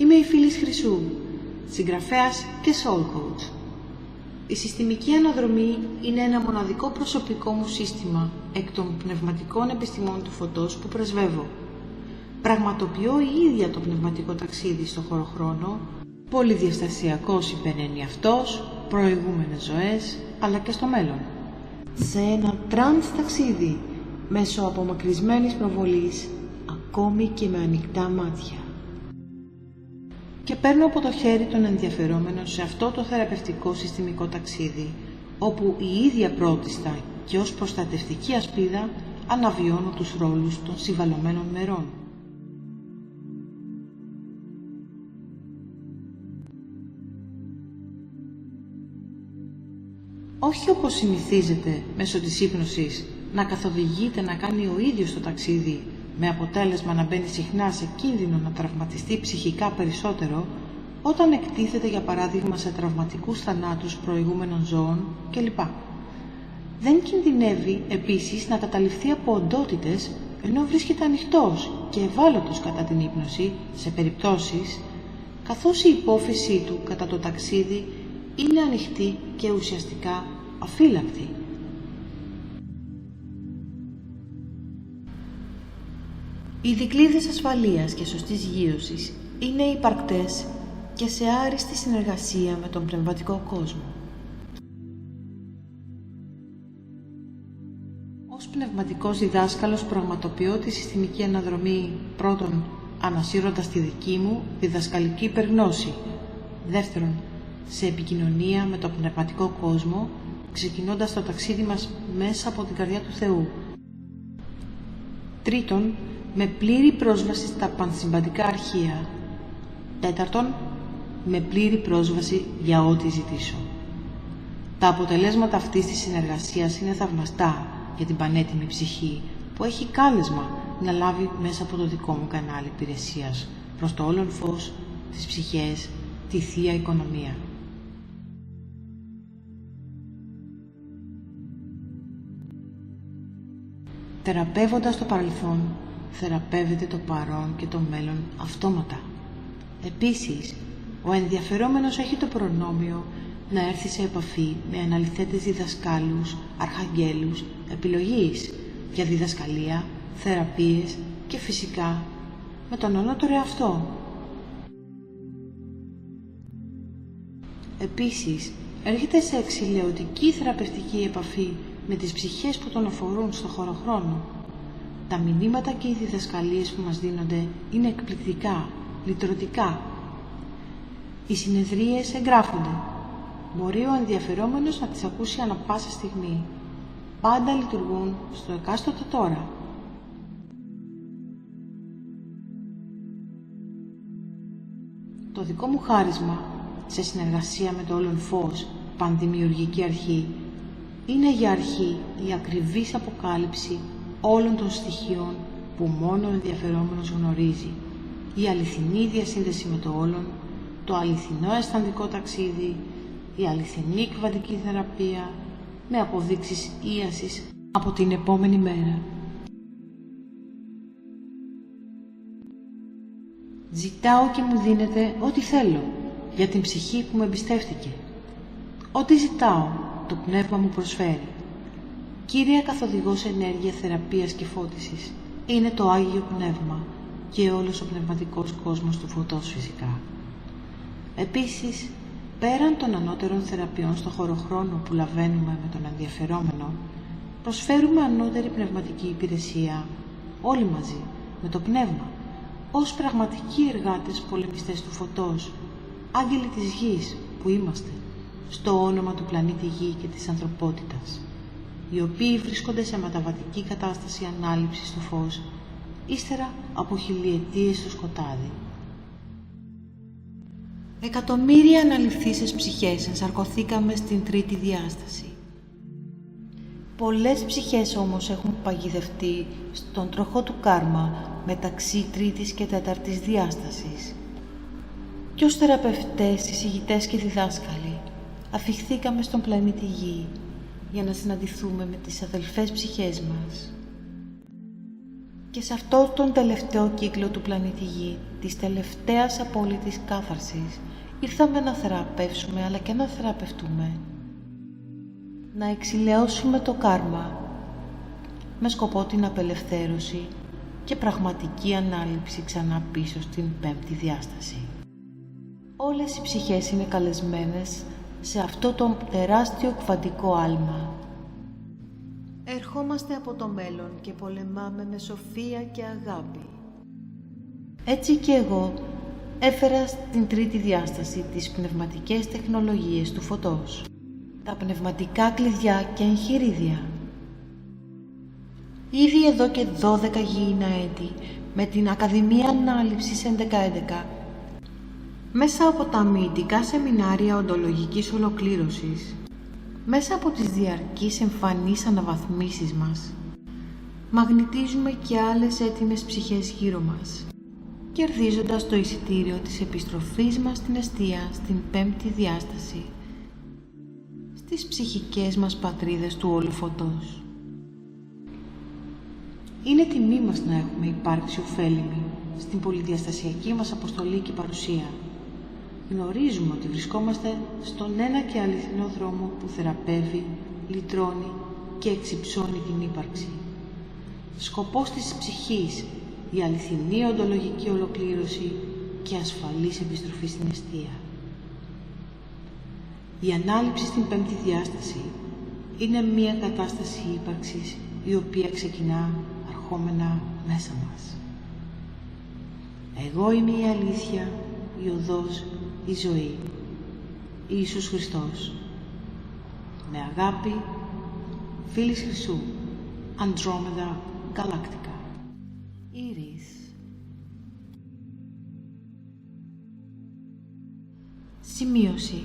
Είμαι η Φίλης Χρυσού, συγγραφέας και soul coach. Η συστημική αναδρομή είναι ένα μοναδικό προσωπικό μου σύστημα εκ των πνευματικών επιστημών του φωτός που πρεσβεύω. Πραγματοποιώ η ίδια το πνευματικό ταξίδι στο χωροχρόνο, πολυδιαστασιακός υπεραίνει αυτός, προηγούμενες ζωές, αλλά και στο μέλλον. Σε ένα τρανς ταξίδι, μέσω απομακρυσμένης προβολής, ακόμη και με ανοιχτά μάτια. Και παίρνω από το χέρι των ενδιαφερόμενων σε αυτό το θεραπευτικό συστημικό ταξίδι, όπου η ίδια πρώτιστα και ως προστατευτική ασπίδα αναβιώνω τους ρόλους των συμβαλωμένων μερών. Όχι όπως συνηθίζεται μέσω της ύπνωσης να καθοδηγείται να κάνει ο ίδιος το ταξίδι, με αποτέλεσμα να μπαίνει συχνά σε κίνδυνο να τραυματιστεί ψυχικά περισσότερο όταν εκτίθεται για παράδειγμα σε τραυματικούς θανάτους προηγούμενων ζώων κλπ. Δεν κινδυνεύει επίσης να καταληφθεί από οντότητες ενώ βρίσκεται ανοιχτός και ευάλωτος κατά την ύπνωση σε περιπτώσεις καθώς η υπόφυσή του κατά το ταξίδι είναι ανοιχτή και ουσιαστικά αφύλακτη. Οι δικλείδες ασφαλείας και σωστής γείωσης είναι υπαρκτές και σε άριστη συνεργασία με τον πνευματικό κόσμο. Ως πνευματικός διδάσκαλος πραγματοποιώ τη συστημική αναδρομή πρώτον ανασύροντας τη δική μου διδασκαλική υπεργνώση, δεύτερον σε επικοινωνία με τον πνευματικό κόσμο, ξεκινώντας το ταξίδι μας μέσα από την καρδιά του Θεού. Τρίτον, με πλήρη πρόσβαση στα πανσυμπαντικά αρχεία. Τέταρτον, με πλήρη πρόσβαση για ό,τι ζητήσω. Τα αποτελέσματα αυτής της συνεργασίας είναι θαυμαστά για την πανέτοιμη ψυχή που έχει κάλεσμα να λάβει μέσα από το δικό μου κανάλι υπηρεσίας προς το όλον φως, τις ψυχές, τη Θεία Οικονομία. Θεραπεύοντας το παρελθόν, θεραπεύεται το παρόν και το μέλλον αυτόματα. Επίσης, ο ενδιαφερόμενος έχει το προνόμιο να έρθει σε επαφή με αναλυθέντες διδασκάλους, αρχαγγέλους, επιλογής για διδασκαλία, θεραπείες και φυσικά με τον ανώτερο εαυτό. Επίσης, έρχεται σε εξηλαιωτική θεραπευτική επαφή με τις ψυχές που τον αφορούν στο χωροχρόνο. Τα μηνύματα και οι διδασκαλίες που μας δίνονται είναι εκπληκτικά, λυτρωτικά. Οι συνεδρίες εγγράφονται. Μπορεί ο ενδιαφερόμενος να τις ακούσει ανά πάσα στιγμή. Πάντα λειτουργούν στο εκάστοτε τώρα. Το δικό μου χάρισμα, σε συνεργασία με το όλον φως, πανδημιουργική αρχή, είναι για αρχή η ακριβής αποκάλυψη όλων των στοιχείων που μόνο ο ενδιαφερόμενος γνωρίζει, η αληθινή διασύνδεση με το όλον, το αληθινό αισθαντικό ταξίδι, η αληθινή κβαντική θεραπεία, με αποδείξεις ίασης από την επόμενη μέρα. Ζητάω και μου δίνεται ό,τι θέλω για την ψυχή που με εμπιστεύτηκε. Ό,τι ζητάω, το πνεύμα μου προσφέρει. Κύρια καθοδηγός ενέργεια θεραπείας και φώτισης είναι το Άγιο Πνεύμα και όλος ο πνευματικός κόσμος του φωτός φυσικά. Επίσης, πέραν των ανώτερων θεραπείων στο χωροχρόνο που λαβαίνουμε με τον ενδιαφερόμενο, προσφέρουμε ανώτερη πνευματική υπηρεσία όλοι μαζί με το πνεύμα, ως πραγματικοί εργάτες πολεμιστές του φωτός, άγγελοι της γης που είμαστε, στο όνομα του πλανήτη Γη και της ανθρωπότητας, οι οποίοι βρίσκονται σε μεταβατική κατάσταση ανάληψης στο φως, ύστερα από χιλιετίες στο σκοτάδι. Εκατομμύρια αναληφθήσεις ψυχές ενσαρκωθήκαμε στην τρίτη διάσταση. Πολλές ψυχές όμως έχουν παγιδευτεί στον τροχό του κάρμα μεταξύ τρίτης και τέταρτης διάστασης. Και ως θεραπευτές, εισηγητές και διδάσκαλοι αφιχθήκαμε στον πλανήτη Γη για να συναντηθούμε με τις αδελφές ψυχές μας. Και Και σε αυτό τον τελευταίο κύκλο του πλανήτη Γη, της τελευταίας απόλυτης κάθαρσης, ήρθαμε να θεραπεύσουμε αλλά και να θεραπευτούμε. Να εξηλαιώσουμε το κάρμα με σκοπό την απελευθέρωση και πραγματική ανάληψη ξανά πίσω στην πέμπτη διάσταση. Όλες οι ψυχές είναι καλεσμένες σε αυτό το τεράστιο κβαντικό άλμα. Ερχόμαστε από το μέλλον και πολεμάμε με σοφία και αγάπη. Έτσι και εγώ έφερα στην τρίτη διάσταση τις πνευματικές τεχνολογίες του φωτός, τα πνευματικά κλειδιά και εγχειρίδια. Ήδη εδώ και 12 γήινα έτη, με την Ακαδημία Ανάληψης 1111, μέσα από τα μυητικά σεμινάρια οντολογικής ολοκλήρωσης, μέσα από τις διαρκείς εμφανείς αναβαθμίσεις μας, μαγνητίζουμε και άλλες έτοιμες ψυχές γύρω μας, κερδίζοντας το εισιτήριο της επιστροφής μας στην εστία στην πέμπτη διάσταση, στις ψυχικές μας πατρίδες του όλου φωτός. Είναι τιμή μας να έχουμε υπάρξει ωφέλιμοι στην πολυδιαστασιακή μας αποστολή και παρουσία. Γνωρίζουμε ότι βρισκόμαστε στον ένα και αληθινό δρόμο που θεραπεύει, λυτρώνει και εξυψώνει την ύπαρξη. Σκοπός της ψυχής, η αληθινή οντολογική ολοκλήρωση και ασφαλής επιστροφή στην εστία. Η ανάληψη στην πέμπτη διάσταση είναι μία κατάσταση ύπαρξης η οποία ξεκινά αρχόμενα μέσα μας. Εγώ είμαι η αλήθεια, η οδός, η ζωή. Ιησούς Χριστός. Με αγάπη, Φίλης Χρυσού, Andromeda Galactica. Iris. Σημείωση.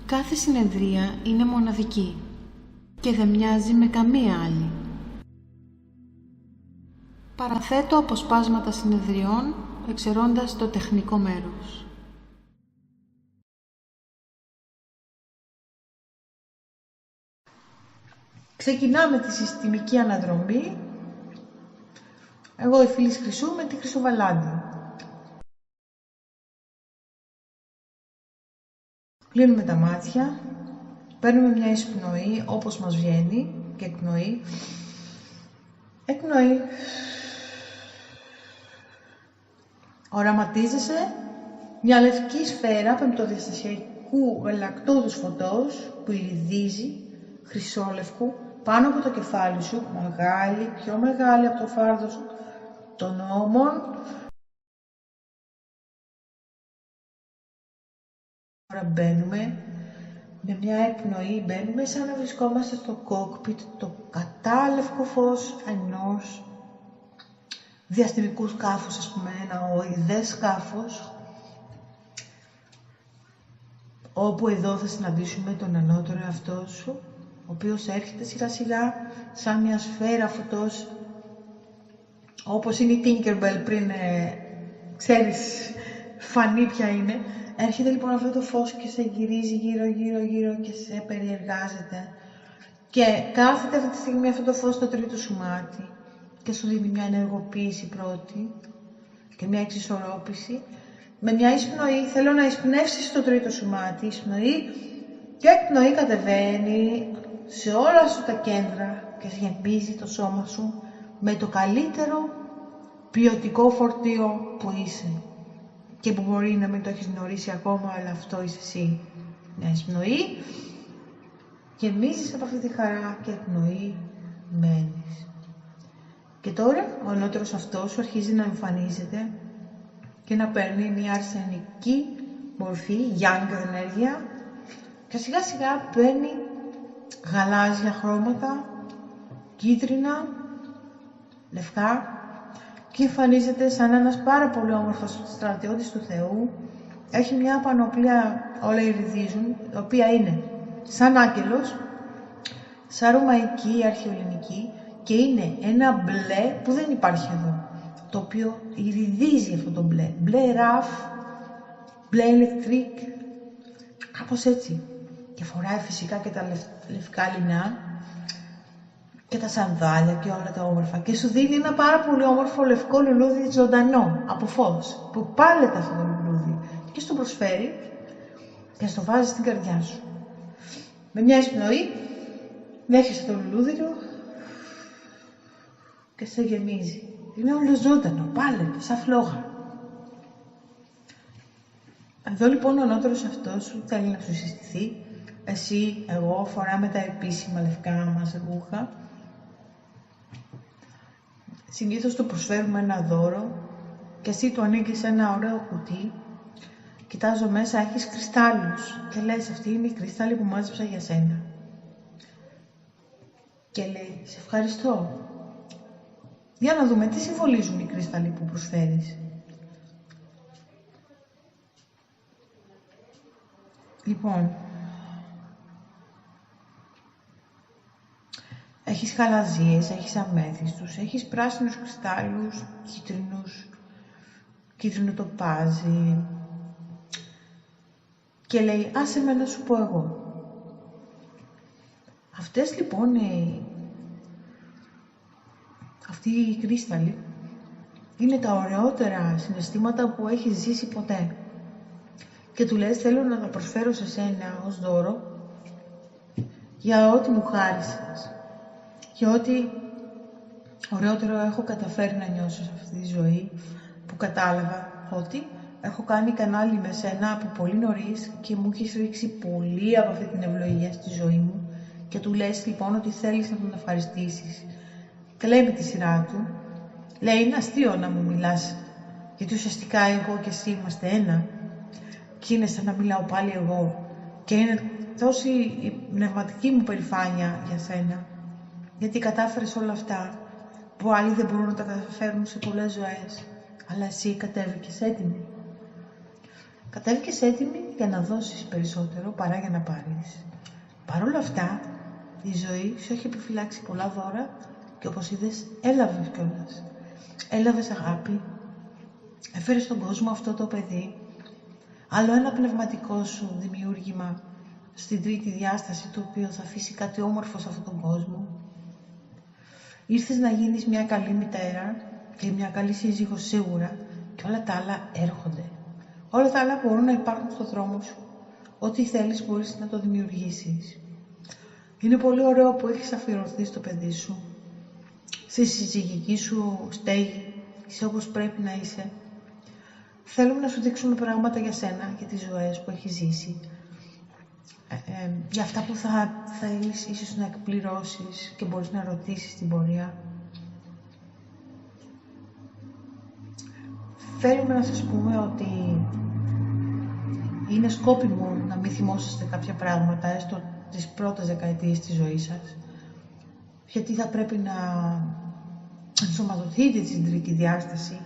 Κάθε συνεδρία είναι μοναδική και δεν μοιάζει με καμία άλλη. Παραθέτω αποσπάσματα συνεδριών εξαιρώντας το τεχνικό μέρος. Ξεκινάμε τη συστημική αναδρομή. Εγώ η Φίλης Χρυσού με τη Χρυσοβαλάντη. Κλείνουμε τα μάτια, παίρνουμε μια εισπνοή όπως μας βγαίνει και εκπνοή. Εκπνοή. Οραματίζεσαι μια λευκή σφαίρα πεμπτοδιαστασιακού γαλακτώδους φωτός που λιδίζει χρυσόλευκου πάνω από το κεφάλι σου, μεγάλη, πιο μεγάλη από το φάρδος των ώμων. Τώρα μπαίνουμε με μια εκπνοή, μπαίνουμε σαν να βρισκόμαστε στο κόκπιτ, το κατάλευκο φως ενός διαστημικού σκάφους, ας πούμε, ένα οειδές σκάφος, όπου εδώ θα συναντήσουμε τον ανώτερο εαυτό σου, ο οποίος έρχεται σιγά σιγά σαν μια σφαίρα φωτός, όπως είναι η Tinkerbell πριν, ξέρεις, φανεί ποια είναι. Έρχεται λοιπόν αυτό το φως και σε γυρίζει γύρω και σε περιεργάζεται. Και κάθεται αυτή τη στιγμή αυτό το φως στο τρίτο σου μάτι και σου δίνει μια ενεργοποίηση πρώτη και μια εξισορρόπηση. Με μια εισπνοή θέλω να εισπνεύσεις το τρίτο σου μάτι, εισπνοή και εκπνοή κατεβαίνει σε όλα σου τα κέντρα και γεμίζει το σώμα σου με το καλύτερο ποιοτικό φορτίο που είσαι και που μπορεί να μην το έχεις γνωρίσει ακόμα, αλλά αυτό είσαι εσύ. Μια εισπνοή, γεμίζεις από αυτή τη χαρά και εκπνοή μένεις. Και τώρα ο ανώτερος αυτός σου αρχίζει να εμφανίζεται και να παίρνει μια αρσενική μορφή, yang ενέργεια, και σιγά σιγά παίρνει γαλάζια χρώματα, κίτρινα, λευκά, και εμφανίζεται σαν ένας πάρα πολύ όμορφος στρατιώτης του Θεού. Έχει μια πανοπλία, όλα ηριδίζουν, η οποία είναι σαν άγγελος, σαν ρωμαϊκή, αρχαιοελληνική, και είναι ένα μπλε που δεν υπάρχει εδώ, το οποίο ηριδίζει αυτό το μπλε. Μπλε ραφ, μπλε ηλεκτρικ, κάπως έτσι. Και φοράει φυσικά και τα λευκά λινά. Και και τα σανδάλια και όλα τα όμορφα και σου δίνει ένα πάρα πολύ όμορφο λευκό λουλούδι ζωντανό από φως που πάλεται αυτό το λουλούδι και στο προσφέρει και στο βάζει στην καρδιά σου. Με μια εισπνοή δέχεσαι το λουλούδι του και σε γεμίζει. Είναι όλο ζωντανό, πάλεται, σαν φλόγα. Εδώ λοιπόν ο ανώτερος αυτός σου θέλει να σου συστηθεί. Εσύ, εγώ φοράμε τα επίσημα λευκά μας ρούχα. Συνήθως του προσφέρουμε ένα δώρο και εσύ του ανοίγεις ένα ωραίο κουτί. Κοιτάζω μέσα, έχεις κρυστάλλους και λες αυτή είναι η κρυστάλλη που μάζεψα για σένα. Και λέει, σε ευχαριστώ. Για να δούμε τι συμβολίζουν οι κρυστάλλοι που προσφέρεις. Λοιπόν, έχεις χαλαζίες, έχεις αμέθιστους, έχεις πράσινους κρυστάλλους, κίτρινους, κίτρινο τοπάζι. Και λέει, άσε με να σου πω εγώ. Αυτές λοιπόν, αυτοί οι κρύσταλλοι είναι τα ωραιότερα συναισθήματα που έχεις ζήσει ποτέ. Και του λες, θέλω να τα προσφέρω σε σένα ως δώρο για ό,τι μου χάρισες. Και ό,τι ωραιότερο έχω καταφέρει να νιώσω σε αυτή τη ζωή, που κατάλαβα ότι έχω κάνει κανάλι με σένα από πολύ νωρίς και μου έχεις ρίξει πολύ από αυτή την ευλογία στη ζωή μου και του λες λοιπόν ότι θέλεις να τον ευχαριστήσεις. Και λέει με τη σειρά του, λέει είναι αστείο να μου μιλάς, γιατί ουσιαστικά εγώ και εσύ είμαστε ένα και είναι σαν να μιλάω πάλι εγώ και είναι τόση η πνευματική μου περηφάνεια για σένα, γιατί κατάφερες όλα αυτά που άλλοι δεν μπορούν να τα καταφέρουν σε πολλές ζωές, αλλά εσύ κατέβηκες έτοιμη. Κατέβηκες έτοιμη για να δώσεις περισσότερο παρά για να πάρεις. Παρ' όλα αυτά, η ζωή σου έχει επιφυλάξει πολλά δώρα και όπως είδες, έλαβες κιόλας. Έλαβες αγάπη, έφερες στον κόσμο αυτό το παιδί, άλλο ένα πνευματικό σου δημιούργημα στην τρίτη διάσταση, το οποίο θα αφήσει κάτι όμορφο σε αυτόν τον κόσμο. Ήρθες να γίνεις μια καλή μητέρα και μια καλή σύζυγος σίγουρα και όλα τα άλλα έρχονται. Όλα τα άλλα μπορούν να υπάρχουν στον δρόμο σου. Ό,τι θέλεις μπορείς να το δημιουργήσεις. Είναι πολύ ωραίο που έχεις αφιερωθεί στο παιδί σου, στη συζυγική σου στέγη, είσαι όπως πρέπει να είσαι. Θέλουμε να σου δείξουμε πράγματα για σένα, για τις ζωές που έχεις ζήσει, για αυτά που θα θέλεις ίσως να εκπληρώσεις και μπορείς να ρωτήσεις στην πορεία. Θέλουμε να σας πούμε ότι είναι σκόπιμο να μην θυμόσαστε κάποια πράγματα, έστω τις πρώτες δεκαετίες της ζωής σας, γιατί θα πρέπει να ενσωματωθείτε στην τρίτη διάσταση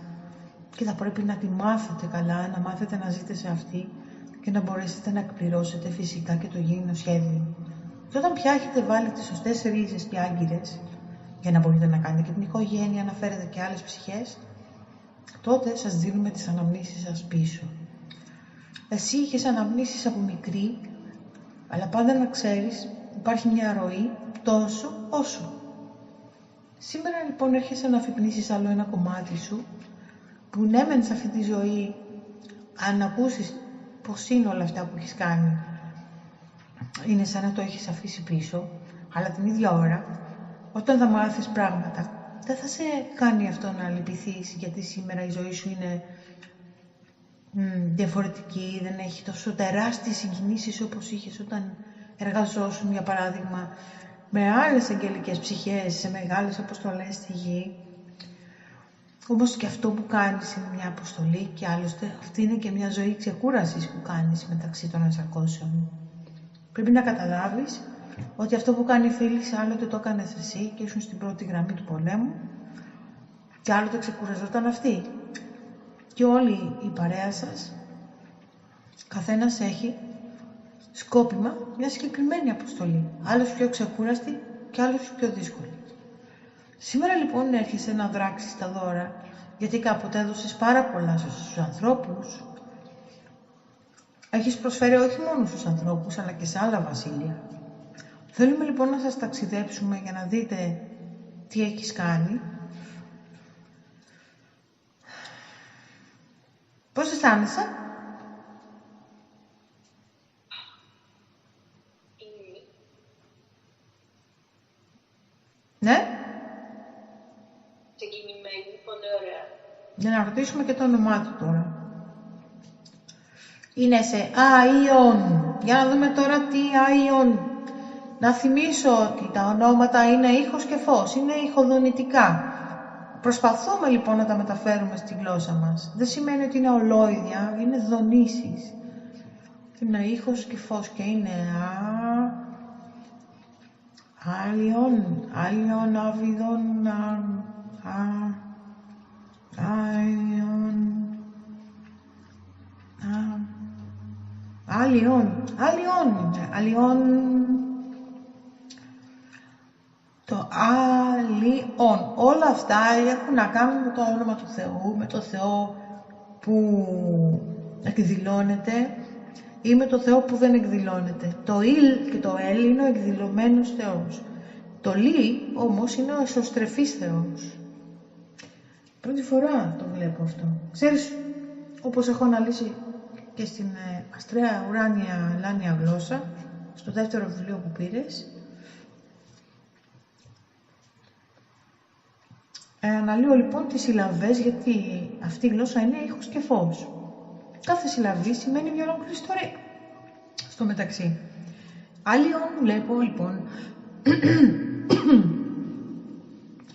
και θα πρέπει να τη μάθετε καλά, να μάθετε να ζείτε σε αυτή και να μπορέσετε να εκπληρώσετε φυσικά και το γήινο σχέδιο. Και όταν πια έχετε βάλει τις σωστές ρίζες και άγκυρες για να μπορείτε να κάνετε και την οικογένεια, να φέρετε και άλλες ψυχές, τότε σας δίνουμε τις αναμνήσεις σας πίσω. Εσύ είχες αναμνήσεις από μικρή, αλλά πάντα να ξέρεις υπάρχει μια ροή τόσο όσο. Σήμερα λοιπόν έρχεσαι να αφυπνήσεις άλλο ένα κομμάτι σου, που ναι μεν σε αυτή τη ζωή, αν ακούσεις πως είναι όλα αυτά που έχεις κάνει, είναι σαν να το έχεις αφήσει πίσω, αλλά την ίδια ώρα, όταν θα μάθεις πράγματα, δεν θα σε κάνει αυτό να λυπηθείς, γιατί σήμερα η ζωή σου είναι διαφορετική, δεν έχει τόσο τεράστιες συγκινήσεις όπως είχες όταν εργαζόσουν, για παράδειγμα, με άλλες αγγελικές ψυχές, σε μεγάλες αποστολές στη γη. Όμως και αυτό που κάνεις είναι μια αποστολή και άλλωστε αυτή είναι και μια ζωή ξεκούρασης που κάνεις μεταξύ των ενσαρκώσεων. Πρέπει να καταλάβεις ότι αυτό που κάνει η Φίλης άλλοτε το έκανες εσύ και ήσουν στην πρώτη γραμμή του πολέμου και άλλοτε ξεκουραζόταν αυτή. Και όλη η παρέα σας, καθένας έχει σκόπιμα μια συγκεκριμένη αποστολή. Άλλος πιο ξεκούραστη και άλλος πιο δύσκολη. Σήμερα λοιπόν έρχεσαι να δράξεις τα δώρα, γιατί κάποτε έδωσες πάρα πολλά στους ανθρώπους. Έχεις προσφέρει όχι μόνο στους ανθρώπους, αλλά και σε άλλα βασίλεια. Θέλουμε λοιπόν να σας ταξιδέψουμε για να δείτε τι έχεις κάνει. Πώς αισθάνεσαι? Ναι. Ξεκινημένη, πολύ ωραία. Για να ρωτήσουμε και το όνομά του τώρα. Είναι σε Άιον. Για να δούμε τώρα τι Άιον. Να θυμίσω ότι τα ονόματα είναι ήχος και φως, είναι ηχοδονητικά. Προσπαθούμε λοιπόν να τα μεταφέρουμε στη γλώσσα μας. Δεν σημαίνει ότι είναι ολόιδια, είναι δονήσεις. Είναι ήχος και φως και είναι Άιον, Άιον, Αβιδόν, Άιον, Αλλιών, Αλλιών, το Αλλιών. Όλα αυτά έχουν να κάνουν με το όνομα του Θεού, με το Θεό που εκδηλώνεται ή με το Θεό που δεν εκδηλώνεται. Το Ιλ και το Ελ είναι ο εκδηλωμένος Θεός. Το Λι όμως είναι ο εσωστρεφής Θεός. Πρώτη φορά το βλέπω αυτό. Ξέρεις, όπως έχω αναλύσει και στην αστραία ουράνια λάνια γλώσσα, στο δεύτερο βιβλίο που πήρες, αναλύω λοιπόν τις συλλαβές, γιατί αυτή η γλώσσα είναι ήχος και φως. Κάθε συλλαβή σημαίνει μια ολόκληρη ιστορία. Στο μεταξύ. Άλλιον βλέπω λοιπόν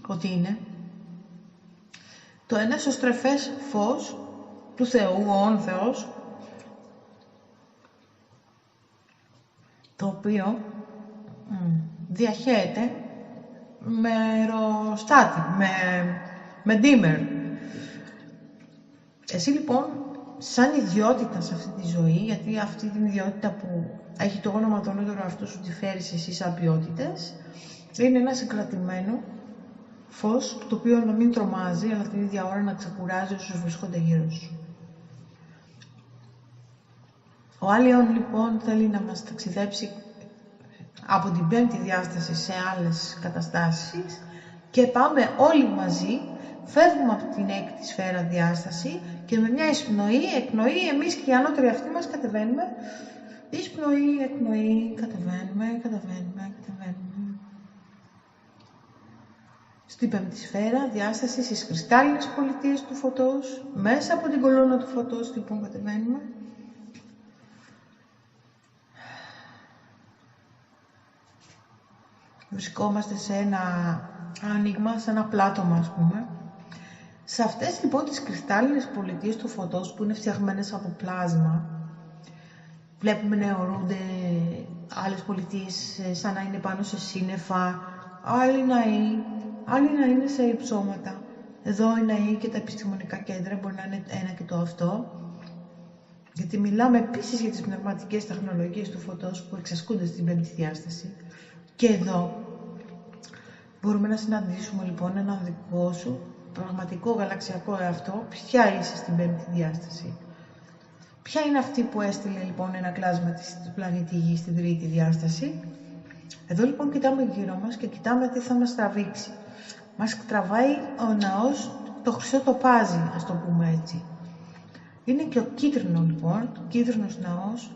ότι είναι το ένα εσωστρεφές φως του Θεού, ο όν Θεός, το οποίο διαχέεται με αεροστάτη, με ντίμερ. Εσύ λοιπόν, σαν ιδιότητα σε αυτή τη ζωή, γιατί αυτή την ιδιότητα που έχει το όνομα το ανώτερο αυτό σου τη φέρεις εσύ σαν ποιότητες, είναι ένα συγκρατημένο φως, το οποίο να μην τρομάζει, αλλά την ίδια ώρα να ξεκουράζει όσους βρίσκονται γύρω σου. Ο Άλλιον λοιπόν θέλει να μας ταξιδέψει από την πέμπτη διάσταση σε άλλες καταστάσεις και πάμε όλοι μαζί, φεύγουμε από την έκτη σφαίρα διάσταση και με μια εισπνοή, εκπνοή, εμείς και οι ανώτεροι αυτοί μας κατεβαίνουμε. Εισπνοή, εκπνοή, κατεβαίνουμε. Στην πέμπτη σφαίρα διάσταση, στις κρυστάλλινες πολιτείες του φωτός, μέσα από την κολόνα του φωτός λοιπόν κατεβαίνουμε. Βρισκόμαστε σε ένα άνοιγμα, σε ένα πλάτωμα ας πούμε. Σε αυτές λοιπόν τις κρυστάλλινες πολιτείες του φωτός που είναι φτιαγμένες από πλάσμα, βλέπουμε να αιωρούνται άλλες πολιτείες σαν να είναι πάνω σε σύννεφα, άλλοι να είναι σε υψώματα. Εδώ οι ναοί και τα επιστημονικά κέντρα μπορεί να είναι ένα και το αυτό. Γιατί μιλάμε επίσης για τις πνευματικές τεχνολογίες του φωτός που εξασκούνται στην πέμπτη διάσταση. Και εδώ μπορούμε να συναντήσουμε λοιπόν έναν δικό σου πραγματικό γαλαξιακό εαυτό. Ποια είσαι στην πέμπτη διάσταση. Ποια είναι αυτή που έστειλε λοιπόν ένα κλάσμα της πλανήτη Γη στην τρίτη διάσταση. Εδώ λοιπόν κοιτάμε γύρω μας και κοιτάμε τι θα μας τραβήξει. Μας τραβάει ο ναός, το χρυσό τοπάζι, ας το πούμε έτσι. Είναι και ο κίτρινο λοιπόν, ο κίτρινος ναός.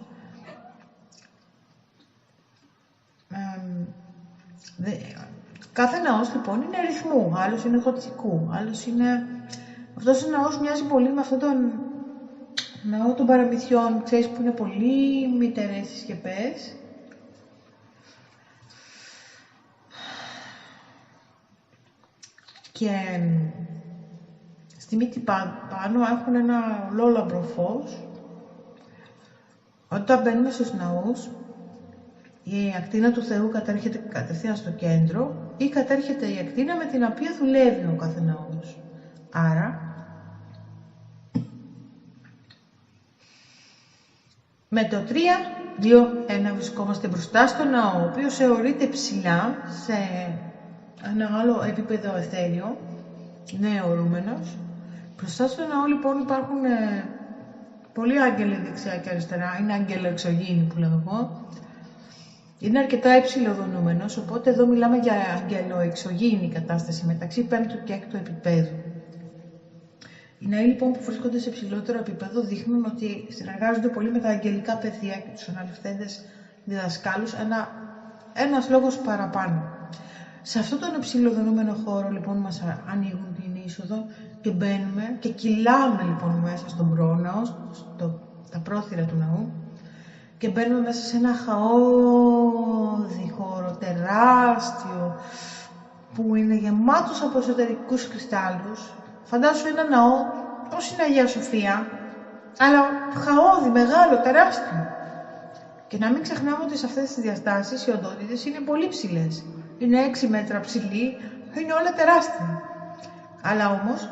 Κάθε ναός λοιπόν είναι ρυθμού, άλλος είναι γοτθικού, άλλος είναι... Αυτός ο ναός μοιάζει πολύ με αυτόν τον ναό των παραμυθιών, ξέρεις, που είναι πολύ μυτερές τις σκεπές. Και στη μύτη πάνω έχουν ένα ολόλαμπρο φως. Όταν μπαίνουμε στους ναούς, η ακτίνα του Θεού κατέρχεται κατευθείαν στο κέντρο ή κατέρχεται η ακτίνα με την οποία δουλεύει ο κάθε ναός. Άρα, με το 3, 2, 1 βρισκόμαστε μπροστά στο ναό, ο οποίος αιωρείται ψηλά σε ένα άλλο επίπεδο εθέριο, είναι αιωρούμενος. Μπροστά στο ναό λοιπόν υπάρχουν πολλοί άγγελοι δεξιά και αριστερά, είναι άγγελοι εξωγήινοι που λέω εγώ. Είναι αρκετά υψηλοδονούμενος, οπότε εδώ μιλάμε για αγγελοεξωγήινη κατάσταση μεταξύ 5ου και 6ου επίπεδου. Οι ναοί λοιπόν που βρίσκονται σε ψηλότερο επίπεδο δείχνουν ότι συνεργάζονται πολύ με τα αγγελικά παιδεία και τους αναληφθέντες διδασκάλους, ένας λόγος παραπάνω. Σε αυτόν τον υψηλοδονούμενο χώρο λοιπόν μας ανοίγουν την είσοδο και μπαίνουμε και κυλάμε λοιπόν μέσα στον πρόναο, τα πρόθυρα του ναού, και μπαίνουμε μέσα σε ένα χαόδι χώρο, τεράστιο, που είναι γεμάτος από εσωτερικούς κρυστάλλους. Φαντάσου ένα ναό, πώς είναι η Αγία Σοφία, αλλά χαόδι, μεγάλο, τεράστιο. Και να μην ξεχνάμε ότι σε αυτές τις διαστάσεις οι οντότητες είναι πολύ ψηλές. Είναι 6 μέτρα ψηλοί, είναι όλα τεράστια. Αλλά όμως,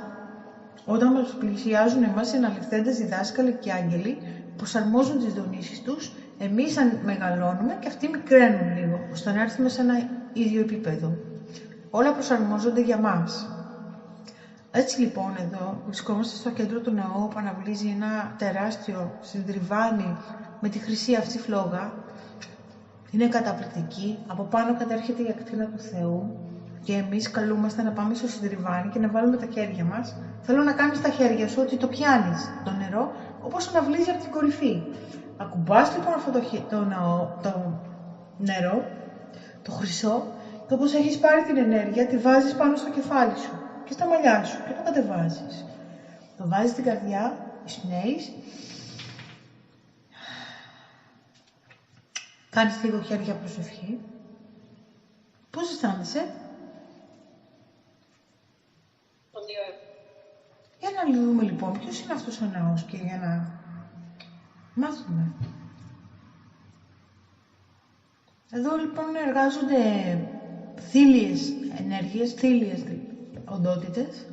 όταν μας πλησιάζουν εμάς οι αναληφθέντες διδάσκαλοι και άγγελοι, προσαρμόζουν τις δονήσεις τους, εμείς μεγαλώνουμε και αυτοί μικραίνουν λίγο, ώστε να έρθουμε σε ένα ίδιο επίπεδο. Όλα προσαρμόζονται για μας. Έτσι λοιπόν εδώ βρισκόμαστε στο κέντρο του ναού που αναβλύζει ένα τεράστιο συντριβάνι με τη χρυσή αυτή φλόγα. Είναι καταπληκτική, από πάνω κατέρχεται η ακτίνα του Θεού και εμείς καλούμαστε να πάμε στο συντριβάνι και να βάλουμε τα χέρια μας. Θέλω να κάνεις τα χέρια σου ότι το πιάνεις το νερό όπως αναβλύζει από την κορυφή. Ακουμπάς λοιπόν αυτό το νερό, το χρυσό, και όπως έχεις πάρει την ενέργεια τη βάζεις πάνω στο κεφάλι σου και στα μαλλιά σου και το κατεβάζεις. Το βάζεις στην καρδιά, εισπνέεις, κάνεις λίγο χέρια προσευχή. Πώς αισθάνεσαι? Πολύ ωραία. Για να δούμε λοιπόν ποιος είναι αυτός ο ναός και για να μάθουμε. Εδώ λοιπόν εργάζονται θήλιες ενέργειες, θήλιες οντότητες.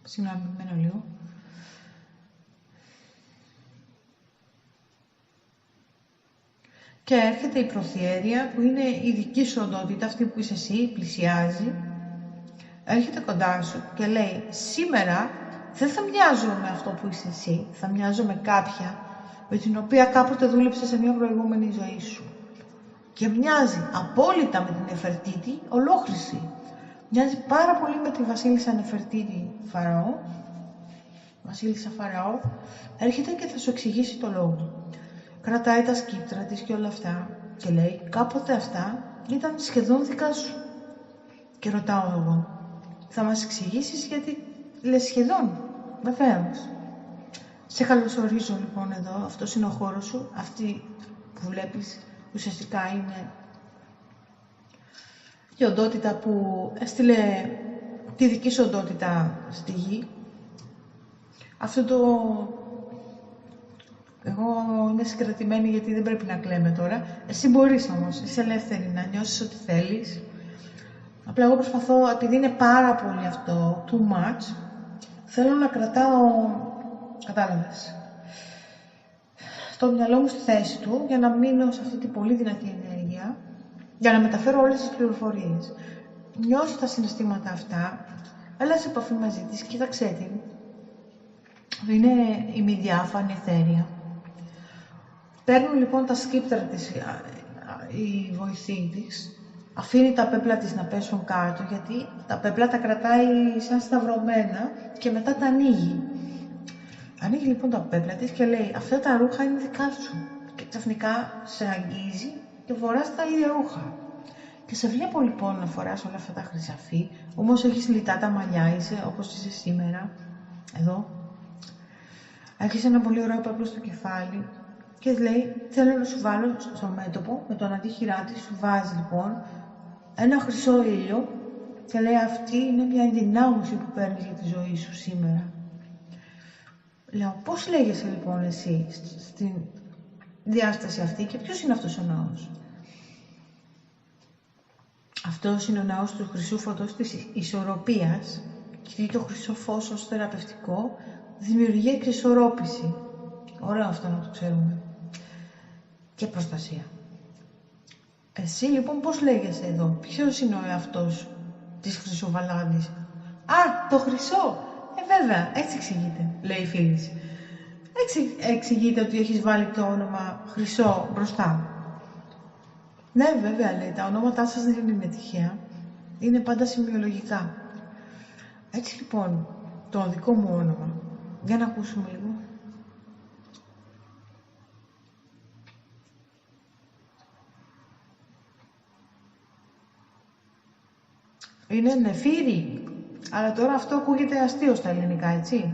Συγγνώμη, μένω λίγο. Και έρχεται η προθιέρεια που είναι η δική σου οντότητα, αυτή που είσαι εσύ, πλησιάζει. Έρχεται κοντά σου και λέει, σήμερα δεν θα μοιάζω με αυτό που είσαι εσύ, θα μοιάζω με κάποια με την οποία κάποτε δούλεψε σε μια προηγούμενη ζωή σου. Και μοιάζει απόλυτα με την Νεφερτίτη ολόχρηση. Μοιάζει πάρα πολύ με τη βασίλισσα Νεφερτίτη Φαραώ. Βασίλισσα Φαραώ έρχεται και θα σου εξηγήσει το λόγο. Κρατάει τα σκύπτρα της και όλα αυτά και λέει, κάποτε αυτά ήταν σχεδόν δικά σου. Και ρωτάω εγώ, θα μας εξηγήσεις γιατί λες σχεδόν? Βεβαίως. Σε καλωσορίζω λοιπόν εδώ, αυτός είναι ο χώρος σου, αυτή που βλέπεις ουσιαστικά είναι η οντότητα που έστειλε τη δική σου οντότητα στη γη. Αυτό το... Εγώ είμαι συγκρατημένη γιατί δεν πρέπει να κλαίμε τώρα. Εσύ μπορείς όμως, είσαι ελεύθερη να νιώσεις ό,τι θέλεις. Απλά εγώ προσπαθώ, επειδή είναι πάρα πολύ αυτό, too much, θέλω να κρατάω, κατάλαβες, το μυαλό μου στη θέση του για να μείνω σε αυτή την πολύ δυνατή ενέργεια, για να μεταφέρω όλες τις πληροφορίες. Νιώσει τα συναισθήματα αυτά, έλα σε επαφή μαζί της, κοίταξέ την. Είναι ημιδιάφανη αιθέρια. Παίρνουν λοιπόν τα σκύπτρα της η βοηθή της, αφήνει τα πέπλα της να πέσουν κάτω, γιατί τα πέπλα τα κρατάει σαν σταυρωμένα και μετά τα ανοίγει. Ανοίγει λοιπόν τα πέπλα της και λέει, αυτά τα ρούχα είναι δικά σου. Και ξαφνικά σε αγγίζει και φοράς τα ίδια ρούχα. Και σε βλέπω λοιπόν να φοράς όλα αυτά τα χρυσαφή, όμως έχεις λιτά τα μαλλιά, είσαι όπως είσαι σήμερα, εδώ. Έχεις ένα πολύ ωραίο πέπλο στο κεφάλι και λέει, θέλω να σου βάλω στο μέτωπο, με τον αντίχειρά της, σου βάζει λοιπόν ένα χρυσό ήλιο και λέει, αυτή είναι μια ενδυνάμωση που παίρνεις για τη ζωή σου σήμερα. Λέω, πώς λέγεσαι λοιπόν εσύ στην διάσταση αυτή και ποιος είναι αυτός ο ναός? Αυτός είναι ο ναός του χρυσού φωτός της ισορροπίας και το χρυσό φως ως θεραπευτικό δημιουργεί εξισορρόπηση. Ωραίο αυτό να το ξέρουμε. Και προστασία. Εσύ λοιπόν πώς λέγεσαι εδώ? Ποιος είναι ο εαυτός της Χρυσοβαλάνης? Α, το χρυσό! Βέβαια, έτσι εξηγείται, λέει η φίλη της. Έτσι εξηγείται ότι έχεις βάλει το όνομα Χρυσό μπροστά. Ναι, βέβαια, λέει, τα ονόματά σας δεν είναι τυχαία. Είναι πάντα σημειολογικά. Έτσι λοιπόν, το δικό μου όνομα. Για να ακούσουμε λίγο. Είναι Νεφύρη. Αλλά τώρα αυτό ακούγεται αστείο στα ελληνικά, έτσι.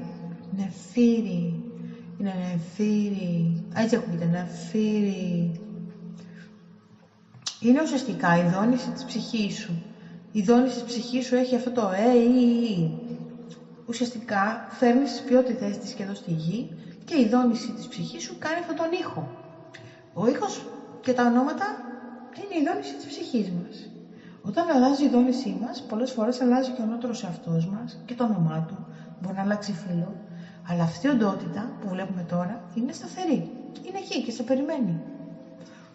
Νεφύρη. Είναι Νεφύρη. Έτσι ακούγεται, Νεφύρη. Είναι ουσιαστικά η δόνηση της ψυχής σου. Η δόνηση της ψυχής σου έχει αυτό το ή. Ουσιαστικά φέρνεις τις ποιότητες της και εδώ στη γη και η δόνηση της ψυχής σου κάνει αυτόν τον ήχο. Ο ήχος και τα ονόματα είναι η δόνηση της ψυχής μας. Όταν αλλάζει η δόνησή μας, πολλές φορές αλλάζει και ο νεότερος εαυτός μας και το όνομά του. Μπορεί να αλλάξει φίλο, αλλά αυτή η οντότητα που βλέπουμε τώρα είναι σταθερή. Είναι εκεί και σε περιμένει.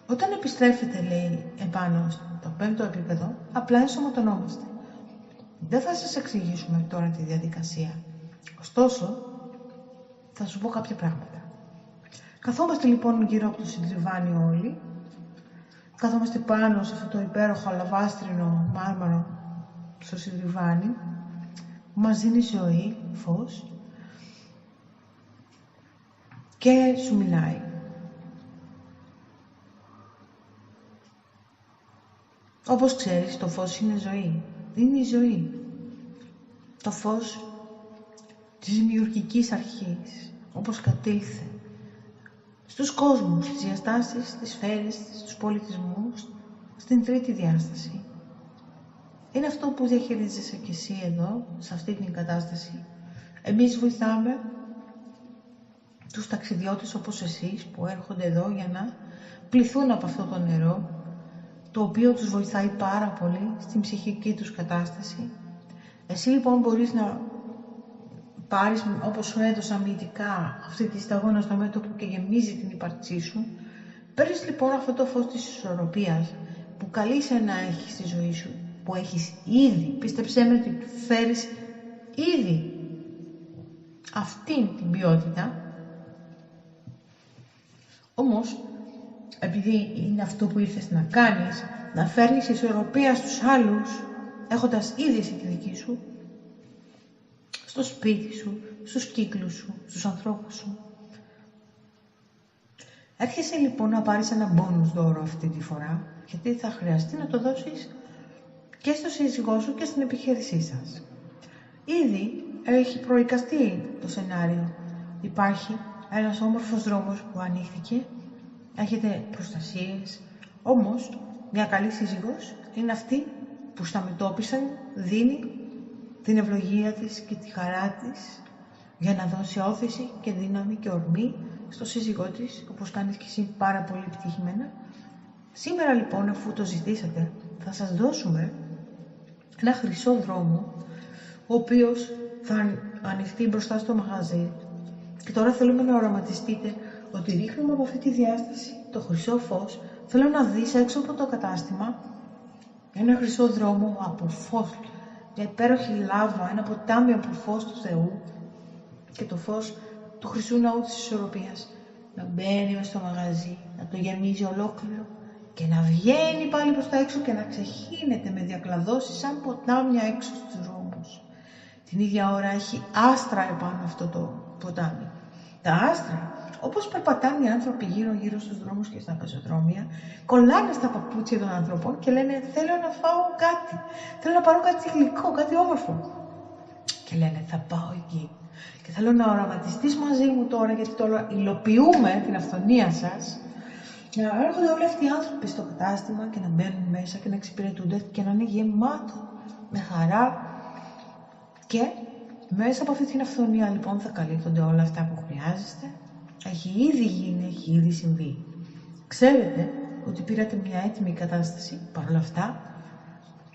Όταν επιστρέφετε, λέει, επάνω στο 5ο επίπεδο, απλά ενσωματωνόμαστε. Δεν θα σας εξηγήσουμε τώρα τη διαδικασία. Ωστόσο, θα σου πω κάποια πράγματα. Καθόμαστε λοιπόν γύρω από το συντριβάνι όλοι. Καθόμαστε πάνω σε αυτό το υπέροχο αλαβάστρινο μάρμαρο στο συντριβάνι που μας δίνει ζωή, φως και σου μιλάει. Όπως ξέρεις, το φως είναι ζωή. Είναι η ζωή. Το φως της δημιουργικής αρχής, όπως κατήλθε στους κόσμους, στις διαστάσεις, στις σφαίρες, στους πολιτισμούς, στην τρίτη διάσταση. Είναι αυτό που διαχειρίζεσαι κι εσύ εδώ, σε αυτή την κατάσταση. Εμείς βοηθάμε τους ταξιδιώτες όπως εσείς που έρχονται εδώ για να πληθούν από αυτό το νερό, το οποίο τους βοηθάει πάρα πολύ στην ψυχική τους κατάσταση. Εσύ λοιπόν μπορείς να πάρεις, όπως σου έδωσα μυητικά, αυτή τη σταγόνα στο μέτωπο και γεμίζει την ύπαρξή σου. Παίρνεις λοιπόν αυτό το φως της ισορροπίας που καλείσαι να έχεις στη ζωή σου, που έχεις ήδη, πίστεψέ με ότι φέρεις ήδη αυτήν την ποιότητα. Όμως, επειδή είναι αυτό που ήρθες να κάνεις, να φέρνεις ισορροπία στους άλλους, έχοντας ήδη εσύ τη δική σου, στο σπίτι σου, στους κύκλους σου, στους ανθρώπους σου. Έρχεσαι λοιπόν να πάρεις ένα μπόνους δώρο αυτή τη φορά, γιατί θα χρειαστεί να το δώσεις και στο σύζυγό σου και στην επιχείρησή σας. Ήδη έχει προεικαστεί το σενάριο. Υπάρχει ένας όμορφος δρόμος που ανοίχθηκε, έχετε προστασίες, όμως μια καλή σύζυγος είναι αυτή που στα μετώπισαν δίνει την ευλογία της και τη χαρά της για να δώσει όθηση και δύναμη και ορμή στο σύζυγό της, όπως κάνεις και εσύ πάρα πολύ επιτυχημένα. Σήμερα λοιπόν, αφού το ζητήσατε, θα σας δώσουμε ένα χρυσό δρόμο, ο οποίος θα ανοιχτεί μπροστά στο μαγαζί. Και τώρα θέλουμε να οραματιστείτε ότι ρίχνουμε από αυτή τη διάσταση το χρυσό φως. Θέλω να δεις έξω από το κατάστημα ένα χρυσό δρόμο από φως, μια υπέροχη λάβα, ένα ποτάμι από φως του Θεού και το φως του χρυσού ναού της ισορροπίας να μπαίνει μες στο μαγαζί, να το γεμίζει ολόκληρο και να βγαίνει πάλι προς τα έξω και να ξεχύνεται με διακλαδώσεις σαν ποτάμια έξω στους δρόμους. Την ίδια ώρα έχει άστρα επάνω αυτό το ποτάμι. Τα άστρα, όπως περπατάνε οι άνθρωποι γύρω-γύρω στους δρόμους και στα πεζοδρόμια, κολλάνε στα παπούτσια των ανθρώπων και λένε θέλω να φάω κάτι, θέλω να πάρω κάτι γλυκό, κάτι όμορφο. Και λένε θα πάω εκεί. Και θέλω να οραματιστείς μαζί μου τώρα, γιατί τώρα υλοποιούμε την αυθονία σας, να έρχονται όλοι αυτοί οι άνθρωποι στο κατάστημα και να μπαίνουν μέσα και να εξυπηρετούνται και να είναι γεμάτο με χαρά. Και μέσα από αυτή την αυθονία λοιπόν θα καλύπτονται όλα αυτά που χρειάζεστε. Έχει ήδη γίνει, έχει ήδη συμβεί. Ξέρετε ότι πήρατε μια έτοιμη κατάσταση, παρόλα αυτά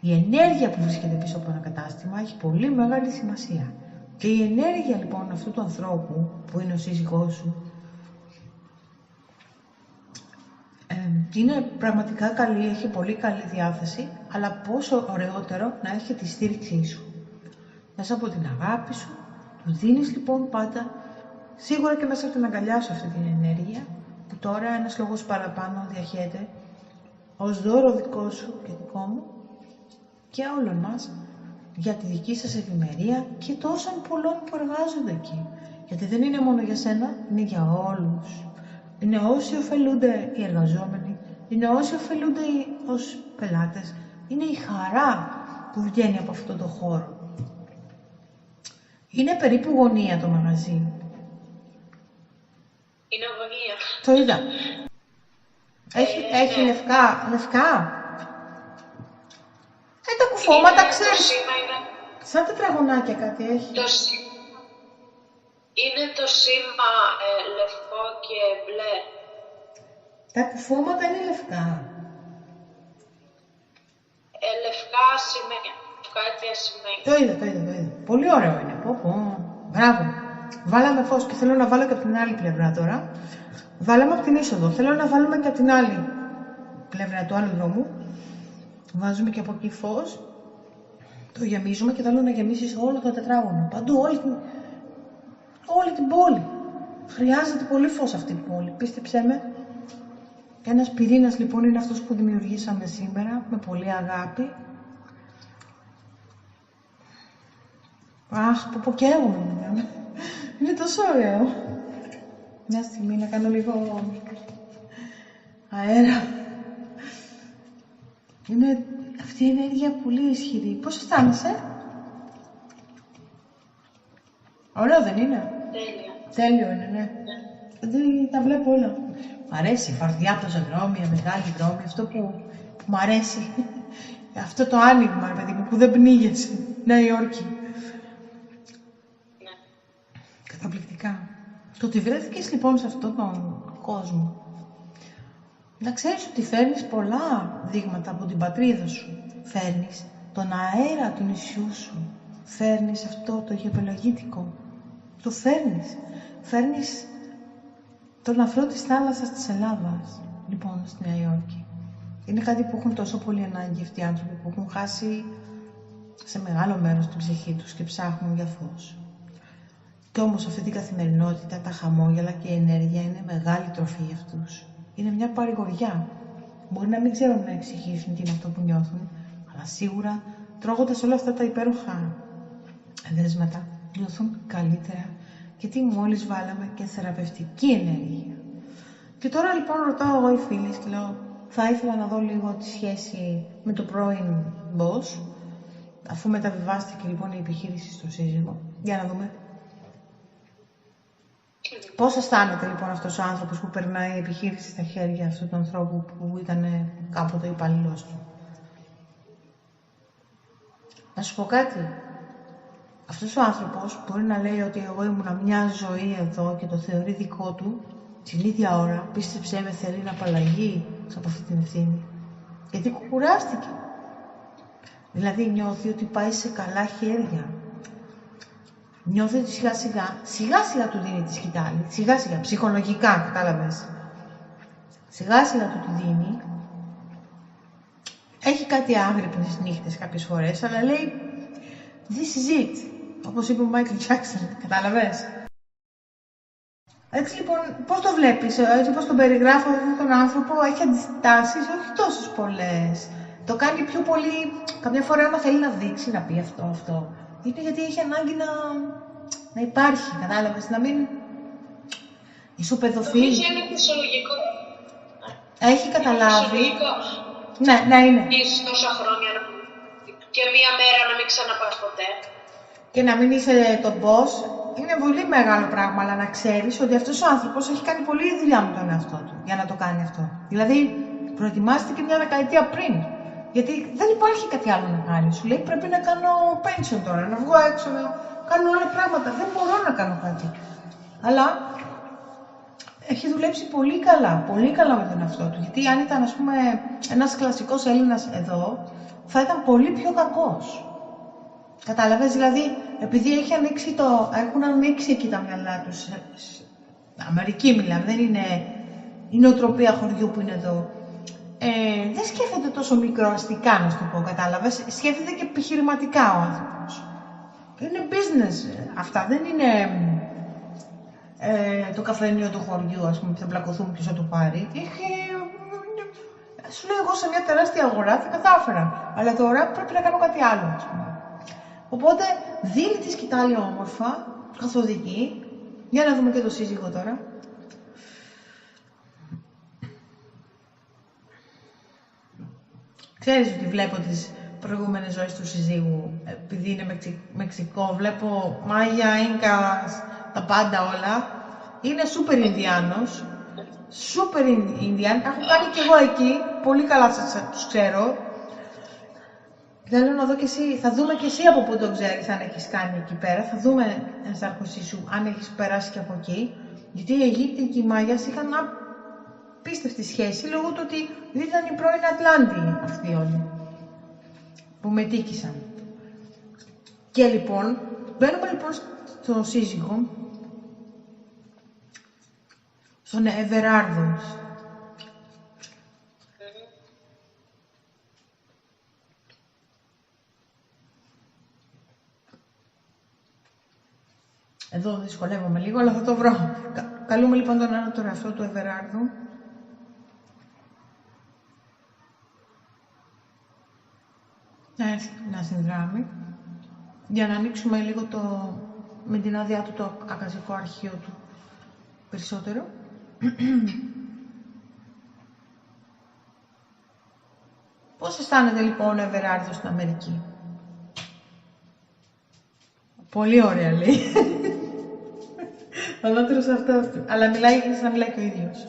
η ενέργεια που βρίσκεται πίσω από ένα κατάστημα έχει πολύ μεγάλη σημασία. Και η ενέργεια λοιπόν αυτού του ανθρώπου που είναι ο σύζυγός σου είναι πραγματικά καλή, έχει πολύ καλή διάθεση, αλλά πόσο ωραιότερο να έχει τη στήριξή σου. Μέσα από την αγάπη σου, του δίνεις λοιπόν πάντα, σίγουρα και μέσα από την αγκαλιά σου αυτή την ενέργεια, που τώρα ένας λόγος παραπάνω διαχέεται, ως δώρο δικό σου και δικό μου και όλων μας, για τη δική σας ευημερία και τόσων πολλών που εργάζονται εκεί. Γιατί δεν είναι μόνο για σένα, είναι για όλους. Είναι όσοι ωφελούνται οι εργαζόμενοι, είναι όσοι ωφελούνται ως πελάτες, είναι η χαρά που βγαίνει από αυτόν τον χώρο. Είναι περίπου γωνία το μαγαζί. Είναι αγωνία. Το είδα. Έχει ναι. λευκά. Τα κουφώματα, Το ξέρεις. σήμα είναι... Σαν τετραγωνάκια κάτι έχει. Είναι το σήμα λευκό και μπλε. Τα κουφώματα είναι λευκά. Λευκά σημαίνει. Κάτι σημαίνει. Το είδα. Πολύ ωραίο είναι. Μπράβο. Βάλαμε φως και θέλω να βάλω και από την άλλη πλευρά τώρα. Βάλαμε από την είσοδο. Θέλω να βάλουμε και από την άλλη πλευρά του άλλου δρόμου. Βάζουμε και από εκεί φως. Το γεμίζουμε και θέλω να γεμίσεις όλο το τετράγωνο. Παντού, όλη την πόλη. Χρειάζεται πολύ φως αυτή η πόλη. Πίστεψέ με. Ένας πυρήνας λοιπόν είναι αυτός που δημιουργήσαμε σήμερα με πολύ αγάπη. Αχ, που καίγομαι. Είναι τόσο ωραίο. Μια στιγμή να κάνω λίγο αέρα. Είναι αυτή η ενέργεια πολύ ισχυρή. Πώς αισθάνεσαι? Ωραίο δεν είναι? Τέλειο είναι, ναι. Δεν τα βλέπω όλα. Μ' αρέσει η φαρδιά, πεζοδρόμια, μεγάλη δρόμη, αυτό που μ' αρέσει. Αυτό το άνοιγμα, παιδί μου, που δεν πνίγεσαι. Νέα Υόρκη. Καταπληκτικά. Το ότι βρέθηκες λοιπόν σε αυτόν τον κόσμο, να ξέρεις ότι φέρνεις πολλά δείγματα από την πατρίδα σου. Φέρνεις τον αέρα του νησιού σου. Φέρνεις αυτό το γεωπολογίτικο. Το φέρνεις. Φέρνεις τον αφρό της θάλασσας της Ελλάδας, λοιπόν, στη Νέα Υόρκη. Είναι κάτι που έχουν τόσο πολύ ανάγκη αυτοί οι άνθρωποι που έχουν χάσει σε μεγάλο μέρος την ψυχή τους και ψάχνουν για φως. Κι όμως αυτή την καθημερινότητα, τα χαμόγελα και η ενέργεια είναι μεγάλη τροφή για αυτούς. Είναι μια παρηγοριά. Μπορεί να μην ξέρουν να εξηγήσουν τι είναι αυτό που νιώθουν, αλλά σίγουρα τρώγοντας όλα αυτά τα υπέροχα δέσματα, νιώθουν καλύτερα, γιατί μόλις βάλαμε και θεραπευτική ενέργεια. Και τώρα λοιπόν ρωτάω εγώ οι φίλοι και λέω, θα ήθελα να δω λίγο τη σχέση με το πρώην boss, αφού μεταβιβάστηκε λοιπόν η επιχείρηση στο σύζυγο, για να δούμε. Πώς αισθάνεται λοιπόν αυτός ο άνθρωπος που περνάει η επιχείρηση στα χέρια αυτού του ανθρώπου που ήταν κάποτε υπαλλήλος του? Να σου πω κάτι. Αυτός ο άνθρωπος μπορεί να λέει ότι εγώ ήμουνα μια ζωή εδώ και το θεωρεί δικό του, την ίδια ώρα, πίστεψέ με, θέλει να απαλλαγεί από αυτή την ευθύνη. Γιατί κουράστηκε. Δηλαδή νιώθει ότι πάει σε καλά χέρια. Νιώθει ότι σιγά σιγά του δίνει τη σκητάλη. Σιγά σιγά, ψυχολογικά, κατάλαβες. Σιγά σιγά του τη δίνει. Έχει κάτι άγρυπνες νύχτες κάποιες φορές, αλλά λέει this is it. Όπως είπε ο Μάικλ Τζάκσον, κατάλαβες. Έτσι λοιπόν, πώς το βλέπεις, έτσι όπως τον περιγράφω αυτόν τον άνθρωπο, έχει αντιστάσεις, όχι τόσες πολλές. Το κάνει πιο πολύ, καμιά φορά άμα θέλει να δείξει, να πει αυτό. Είναι γιατί έχει ανάγκη να υπάρχει, κατάλαβες, να μην ισοπεδωθεί. Νομίζω είναι φυσιολογικό. Έχει καταλάβει. Φυσιολογικό. Ναι, είναι. Είσαι τόσα χρόνια και μία μέρα να μην ξαναπάς ποτέ. Και να μην είσαι το boss, είναι πολύ μεγάλο πράγμα, αλλά να ξέρεις ότι αυτός ο άνθρωπος έχει κάνει πολλή δουλειά με τον εαυτό του για να το κάνει αυτό. Δηλαδή, προετοιμάστηκε μια δεκαετία πριν. Γιατί δεν υπάρχει κάτι άλλο να κάνει. Σου λέει πρέπει να κάνω pension τώρα, να βγω έξω, να κάνω άλλα πράγματα. Δεν μπορώ να κάνω κάτι. Αλλά έχει δουλέψει πολύ καλά με τον εαυτό του. Γιατί αν ήταν, ας πούμε, ένας κλασικός Έλληνας εδώ, θα ήταν πολύ πιο κακός. Κατάλαβες, δηλαδή, επειδή έχουν ανοίξει εκεί τα μυαλά τους. Αμερική μιλάμε, δεν είναι η νοοτροπία χωριού που είναι εδώ. Δεν σκέφτεται τόσο μικροαστικά, να σου το πω, κατάλαβες. Σκέφτεται και επιχειρηματικά ο άνθρωπος. Είναι business αυτά, δεν είναι το καφενείο του χωριού, ας πούμε, που θα πλακωθούμε ποιος θα το πάρει. Σου λέω εγώ σε μια τεράστια αγορά θα κατάφερα, αλλά τώρα πρέπει να κάνω κάτι άλλο, ας πούμε. Οπότε δίνει τη σκητάλη όμορφα, καθοδική. Για να δούμε και το σύζυγο τώρα. Ξέρεις ότι βλέπω τις προηγούμενες ζωές του συζύγου, επειδή είναι Μεξικό, βλέπω Μάγια, Ίνκας, τα πάντα όλα. Είναι σούπερ Ινδιάνος, σούπερ Ινδιάν. Έχω κάνει κι εγώ εκεί, πολύ καλά τους ξέρω. Θέλω να δω κι εσύ, θα δούμε κι εσύ από πού το ξέρεις αν έχεις κάνει εκεί πέρα. Θα δούμε ενστάρχωσή σου αν έχεις περάσει και από εκεί. Γιατί οι Αιγύπτιοι και οι Μάγιας είχαν απίστευτη σχέση λόγω του ότι ήταν οι πρώην Ατλάντιοι αυτοί όλοι που μετήκησαν. Και λοιπόν, μπαίνουμε λοιπόν στο σύζυγο, στον Εβεράρδο. Εδώ δυσκολεύομαι λίγο, αλλά θα το βρω. Καλούμε λοιπόν τον άνατο αυτό του Εβεράρδου. Να έρθει να συνδράμει. Για να ανοίξουμε λίγο με την άδειά του το ακαζικό αρχείο του περισσότερο. Πώς αισθάνεται λοιπόν ο Εβεράρδος στην Αμερική? Πολύ ωραία λέει. Ανώτερος αυτό. Αλλά μιλάει σαν να μιλάει και ο ίδιος.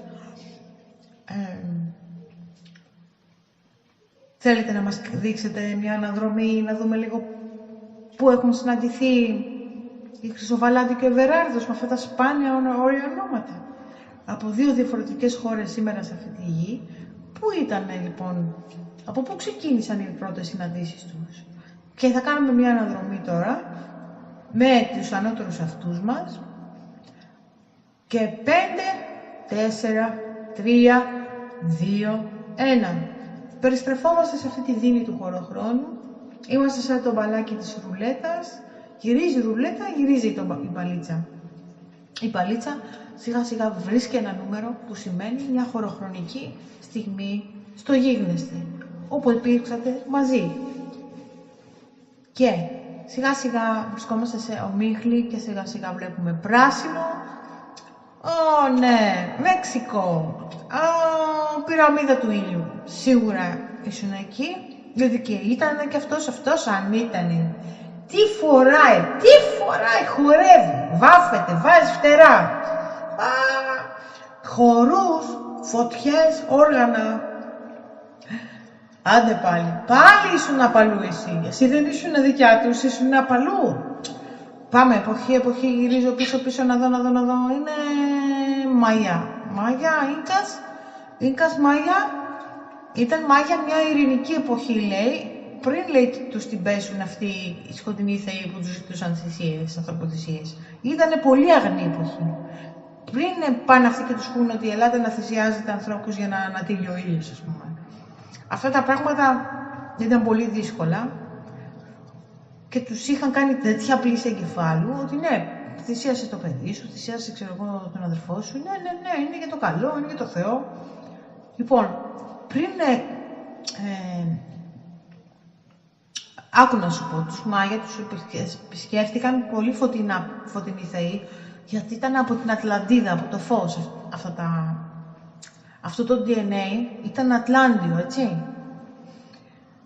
Θέλετε να μας δείξετε μια αναδρομή, να δούμε λίγο πού έχουν συναντηθεί η Χρυσοβαλάντη και ο Εβεράρδος με αυτά τα σπάνια όρια ονόματα. Από δύο διαφορετικές χώρες σήμερα σε αυτή τη γη. Πού ήταν λοιπόν, από πού ξεκίνησαν οι πρώτες συναντήσεις τους? Και θα κάνουμε μια αναδρομή τώρα με τους ανώτερους αυτούς μας. Και 5, 4, 3, 2, 1. Περιστρεφόμαστε σε αυτή τη δίνη του χωροχρόνου. Είμαστε σαν το μπαλάκι της ρουλέτας. Γυρίζει η ρουλέτα, γυρίζει η μπαλίτσα. Η μπαλίτσα σιγά σιγά βρίσκει ένα νούμερο που σημαίνει μια χωροχρονική στιγμή στο γίγνεσθε, όπου υπήρξατε μαζί. Και σιγά σιγά βρισκόμαστε σε ομίχλη και σιγά σιγά βλέπουμε πράσινο. Ω ναι, Μέξικο. Πυραμίδα του ήλιου. Σίγουρα ήσουν εκεί, γιατί και ήταν και αυτός αν ήτανε. Τι φοράει, χορεύει, βάφεται, βάζει φτερά. Χορούς, φωτιές, όργανα. Άντε πάλι ήσουν απαλού εσύ δεν ήσουν δικιά τους, ήσουν απαλού. Πάμε, εποχή, γυρίζω πίσω, να δω, είναι Μάγια, Ίνκας, Μάγια. Ήταν Μάγια μια ειρηνική εποχή, λέει, πριν, λέει, τους την πέσουν αυτοί οι σκοτεινοί θεοί που τους ζητούσαν θυσίες, ανθρωποθυσίες. Ήτανε πολύ αγνή εποχή. Πριν πάνε αυτοί και τους πούνε ότι ελάτε να θυσιάζετε ανθρώπους για να ανατείλει ο ήλιος, ας πούμε. Αυτά τα πράγματα ήταν πολύ δύσκολα και τους είχαν κάνει τέτοια πλήση εγκεφάλου ότι ναι, θυσίασε το παιδί σου, θυσίασε, ξέρω εγώ, τον αδερφό σου. Ναι, είναι για το καλό, είναι για το Θεό. Λοιπόν, πριν άκου να σου πω, τους Μάγια τους επισκέφτηκαν πολύ φωτεινοί θεοί, γιατί ήταν από την Ατλαντίδα, από το φως. Αυτό το DNA ήταν Ατλάντιο, έτσι.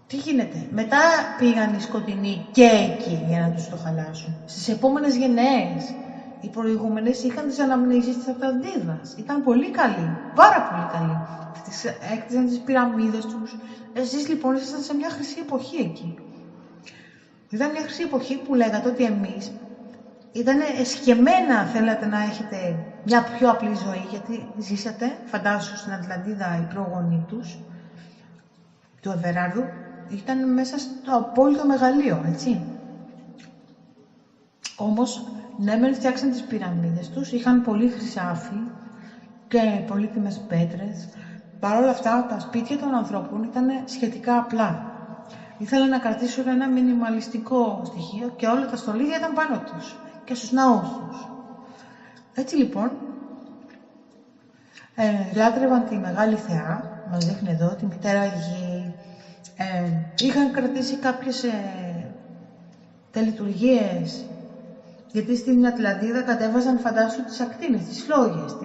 Τι γίνεται, μετά πήγαν οι σκοτεινοί και εκεί για να τους το χαλάσουν. Στις επόμενες γενναίες, οι προηγούμενες είχαν τις αναμνήσεις της Ατλαντίδας. Ήταν πολύ καλοί, πάρα πολύ καλοί. Έκτιζαν τις πυραμίδες τους. Εσείς λοιπόν ήσασταν σε μια χρυσή εποχή εκεί. Ήταν μια χρυσή εποχή που λέγατε ότι εμείς ήταν εσκεμμένα θέλατε να έχετε μια πιο απλή ζωή, γιατί ζήσατε, φαντάσου, στην Ατλαντίδα οι πρόγονοι του Εβεράρδου, ήταν μέσα στο απόλυτο μεγαλείο, έτσι. Όμως, ναι, μεν φτιάξαν τις πυραμίδες τους, είχαν πολύ χρυσάφι και πολύτιμες πέτρες. Παρ' όλα αυτά, τα σπίτια των ανθρώπων ήταν σχετικά απλά. ήθελαν να κρατήσουν ένα μινιμαλιστικό στοιχείο και όλα τα στολίδια ήταν πάνω τους και στους ναούς τους. Έτσι λοιπόν, λάτρευαν τη Μεγάλη Θεά, μας δείχνει εδώ, τη Μητέρα Γη, είχαν κρατήσει κάποιες τελετουργίες, γιατί στην Ατλαντίδα κατέβαζαν, φαντάσου, τις ακτίνες, τις φλόγες,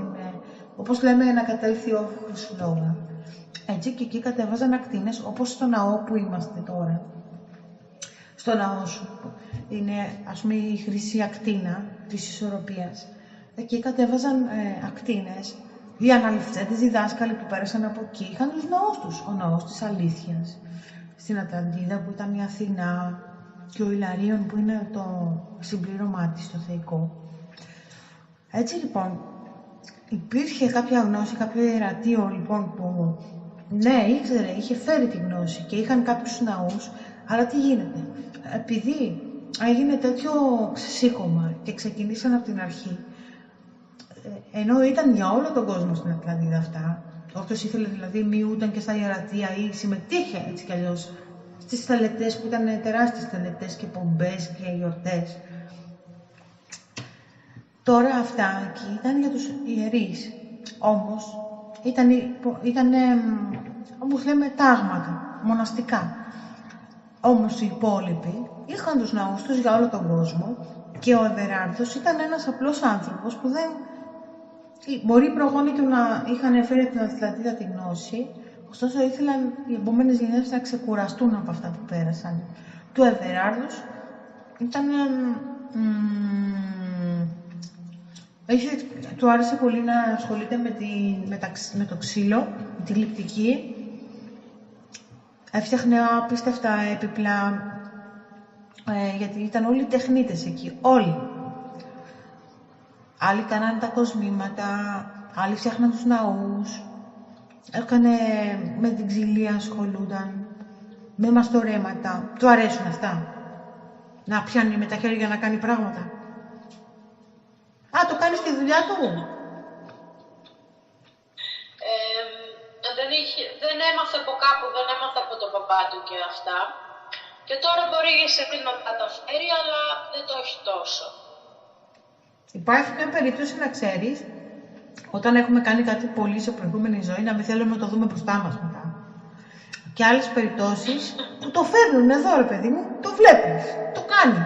όπως λέμε να κατέλθει ο φλόγα. Έτσι και εκεί κατέβαζαν ακτίνες, όπως στο ναό που είμαστε τώρα. Στο ναό σου είναι, ας πούμε, η χρυσή ακτίνα της ισορροπίας. Εκεί κατέβαζαν ακτίνες. Οι αναληφθέντες διδάσκαλοι που πέρασαν από εκεί είχαν τους ναούς τους. Ο ναός της αλήθειας. Στην Ατλαντίδα που ήταν η Αθηνά και ο Ιλαρίων που είναι το συμπλήρωμά της, το θεϊκό. Έτσι λοιπόν, υπήρχε κάποια γνώση, κάποιο ιερατείο λοιπόν που ναι, ήξερε, είχε φέρει τη γνώση και είχαν κάποιους ναούς, αλλά τι γίνεται. Επειδή έγινε τέτοιο ξεσήκωμα και ξεκινήσαν από την αρχή, ενώ ήταν για όλο τον κόσμο στην Ατλαντίδα αυτά, όποιος ήθελε δηλαδή μειούταν και στα ιερατεία ή συμμετείχε έτσι κι αλλιώς στις τελετές που ήταν τεράστιες τελετές και πομπές και γιορτές. Τώρα αυτά εκεί ήταν για τους ιερείς, όμως ήταν όπως λέμε τάγματα, μοναστικά. Όμως οι υπόλοιποι είχαν τους ναούς τους για όλο τον κόσμο και ο Εβεράρδος ήταν ένας απλός άνθρωπος που δεν... Μπορεί οι προγόνοι του να είχαν φέρει την Ατλαντίδα τη γνώση, ωστόσο ήθελαν οι επόμενες γενιές να ξεκουραστούν από αυτά που πέρασαν. Του Εβεράρδος ήταν... του άρεσε πολύ να ασχολείται με το ξύλο, με τη λιπτική. Έφτιαχνε απίστευτα έπιπλα, γιατί ήταν όλοι τεχνίτες εκεί, όλοι. Άλλοι κάνανε τα κοσμήματα, άλλοι φτιάχναν τους ναούς, έκανε με την ξυλία, ασχολούνταν, με μαστορέματα. Του αρέσουν αυτά, να πιάνει με τα χέρια να κάνει πράγματα. Α, το κάνει στη δουλειά του. Δεν έμαθε από κάπου, δεν έμαθε από τον παπά του και αυτά. Και τώρα μπορεί σε τι να καταφέρει, αλλά δεν το έχει τόσο. Υπάρχει μια περίπτωση να ξέρεις, όταν έχουμε κάνει κάτι πολύ σε προηγούμενη ζωή, να μην θέλουμε να το δούμε μπροστά μας μετά. Και άλλες περιπτώσεις που το φέρνουν εδώ, ρε παιδί μου, το βλέπεις, το κάνει.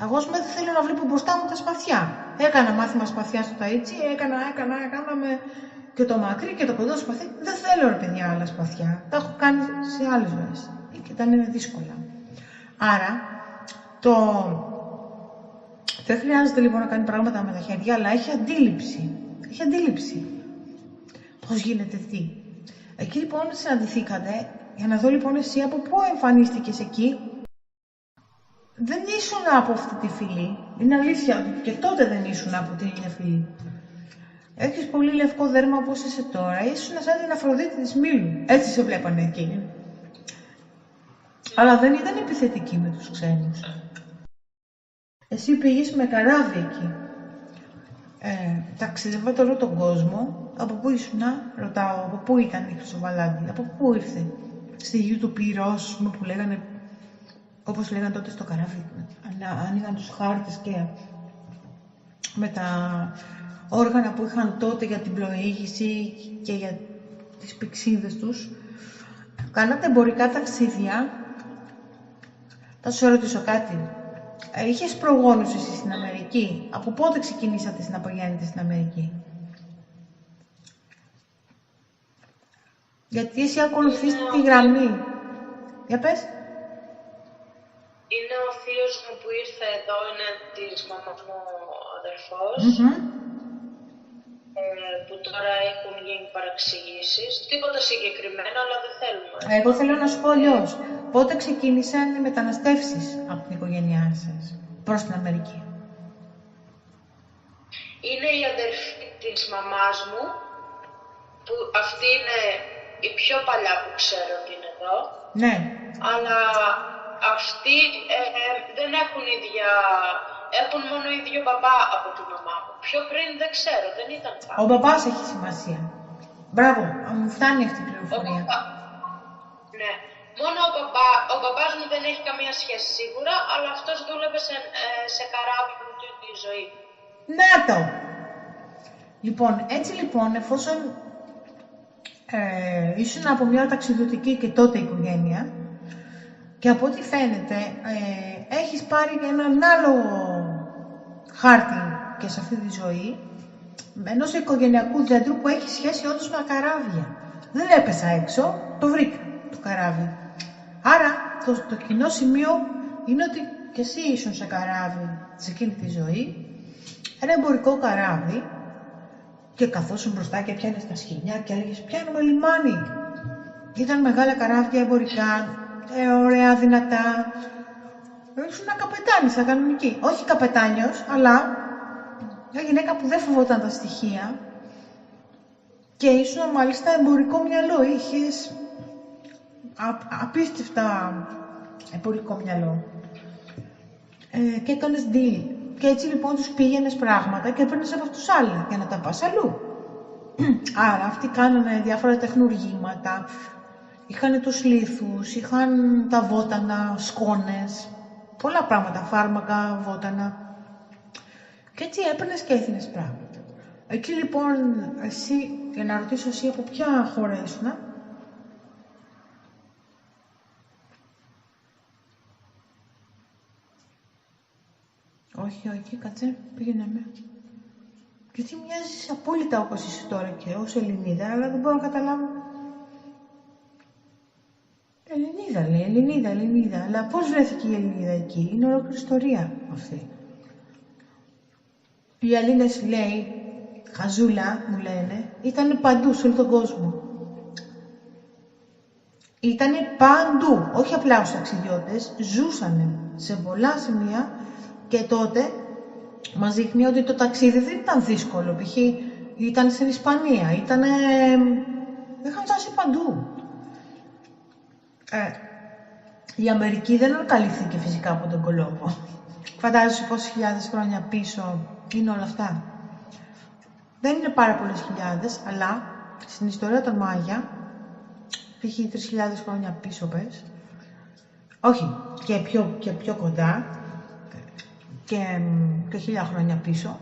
Εγώ δεν θέλω να βλέπω μπροστά μου τα σπαθιά. Έκανα μάθημα σπαθιά στο Ταΐτσι, έκαναμε και το μακρύ και το κοντό σπαθί. Δεν θέλω, ρε παιδιά, άλλα σπαθιά. Τα έχω κάνει σε άλλες ζωές και ήταν δύσκολα. Άρα, δεν χρειάζεται λοιπόν να κάνει πράγματα με τα χέρια, αλλά έχει αντίληψη. Έχει αντίληψη. Πώς γίνεται τι. Εκεί λοιπόν συναντηθήκατε, για να δω λοιπόν εσύ από πού εμφανίστηκες εκεί. Δεν ήσουν από αυτή τη φυλή. Είναι αλήθεια και τότε δεν ήσουν από την ίδια φυλή. Έχεις πολύ λευκό δέρμα όπως είσαι τώρα. Ήσουν σαν την Αφροδίτη της Μήλου. Έτσι σε βλέπανε εκεί. Αλλά δεν ήταν επιθετική με τους ξένους. Εσύ πήγες με καράβι εκεί. Ταξιδεύατε όλο τον κόσμο. Από πού ήσουνα, ρωτάω, από πού ήταν η Χρυσοβαλάντη, από πού ήρθε. Στη γη του Πυρός, που λέγανε, όπως λέγανε τότε στο καράβι, άνοιγαν τους χάρτες και με τα όργανα που είχαν τότε για την πλοήγηση και για τις πυξίδες τους. Κάνατε εμπορικά ταξίδια. Θα σου ρωτήσω κάτι. Είχες προγόνους εσύ στην Αμερική. Από πότε ξεκινήσατε να πηγαίνετε στην Αμερική? Γιατί εσύ ακολουθείς τη γραμμή. Για πες. Είναι ο θείος μου που ήρθε εδώ, είναι της μαμάς μου αδερφός. Που τώρα έχουν γίνει παραξηγήσεις. Τίποτα συγκεκριμένο, αλλά δεν θέλουμε. Εγώ θέλω να σου πω αλλιώς. Πότε ξεκίνησαν οι μεταναστεύσεις από την οικογένειά σας προς την Αμερική? Είναι η αδερφή της μαμάς μου, που αυτή είναι η πιο παλιά που ξέρω ότι είναι εδώ. Ναι. Αλλά αυτοί δεν έχουν ίδια... Έχουν μόνο ίδιο μπαμπά από τη μαμά μου. Πιο πριν δεν ξέρω, δεν ήταν καν. Ο μπαμπάς έχει σημασία. Μπράβο, μου φτάνει αυτή η πληροφορία. Ναι. Μόνο ο μπαμπάς μου δεν έχει καμία σχέση σίγουρα, αλλά αυτός δούλευε σε καράβι μου τη ζωή. Να το! Λοιπόν, έτσι λοιπόν, εφόσον ήσουν από μια ταξιδιωτική και τότε οικογένεια, και από ό,τι φαίνεται έχεις πάρει έναν άλλο χάρτη και σε αυτή τη ζωή, ενός οικογενειακού δέντρου που έχει σχέση όντως με τα καράβια. Δεν έπεσα έξω, το βρήκα το καράβι. Άρα το κοινό σημείο είναι ότι και εσύ ήσουν σε καράβι σε εκείνη τη ζωή, ένα εμπορικό καράβι, και καθόσουν μπροστά και πιάνες τα σκοινιά και έλεγες πιάνουμε λιμάνι. Ήταν μεγάλα καράβια εμπορικά, ωραία, δυνατά. Ήσουν ένα καπετάνισσα κανονική. Όχι καπετάνιος, αλλά μια γυναίκα που δεν φοβόταν τα στοιχεία και ήσουν μάλιστα εμπορικό μυαλό. Είχες απίστευτα εμπορικό μυαλό. Και έκανες deal. Και έτσι λοιπόν τους πήγαινες πράγματα και έπαιρνες από αυτούς άλλα για να τα πας αλλού. Άρα αυτοί κάνανε διάφορα τεχνουργήματα, είχαν τους λίθους, είχαν τα βότανα, σκόνες, πολλά πράγματα, φάρμακα, βότανα. Και έτσι έπαιρνες και έθινες πράγματα. Εκεί λοιπόν εσύ, για να ρωτήσω εσύ από ποια χώρα ήσουνα? Όχι, κάτσε, πήγαινε με. Γιατί μοιάζεις απόλυτα όπως είσαι τώρα και ως Ελληνίδα, αλλά δεν μπορώ να καταλάβω. Ελληνίδα λέει, Ελληνίδα. Αλλά πώς βρέθηκε η Ελληνίδα εκεί? Είναι ολόκληρη ιστορία αυτή. Οι Έλληνες, λέει, χαζούλα μου λένε, ήταν παντού σε όλο τον κόσμο. Ήτανε παντού, όχι απλά ως ταξιδιώτες, ζούσανε σε πολλά σημεία και τότε μας δείχνει ότι το ταξίδι δεν ήταν δύσκολο. Π.χ. ήταν στην Ισπανία, είχαν φτάσει παντού. Η Αμερική δεν ανακαλύφθηκε φυσικά από τον Κολόμβο. Φαντάζεσαι πόσες χιλιάδες χρόνια πίσω είναι όλα αυτά. Δεν είναι πάρα πολλές χιλιάδες, αλλά στην ιστορία των Μάγια, π.χ. 3.000 χρόνια πίσω πες, όχι, και πιο κοντά, και 1.000 χρόνια πίσω,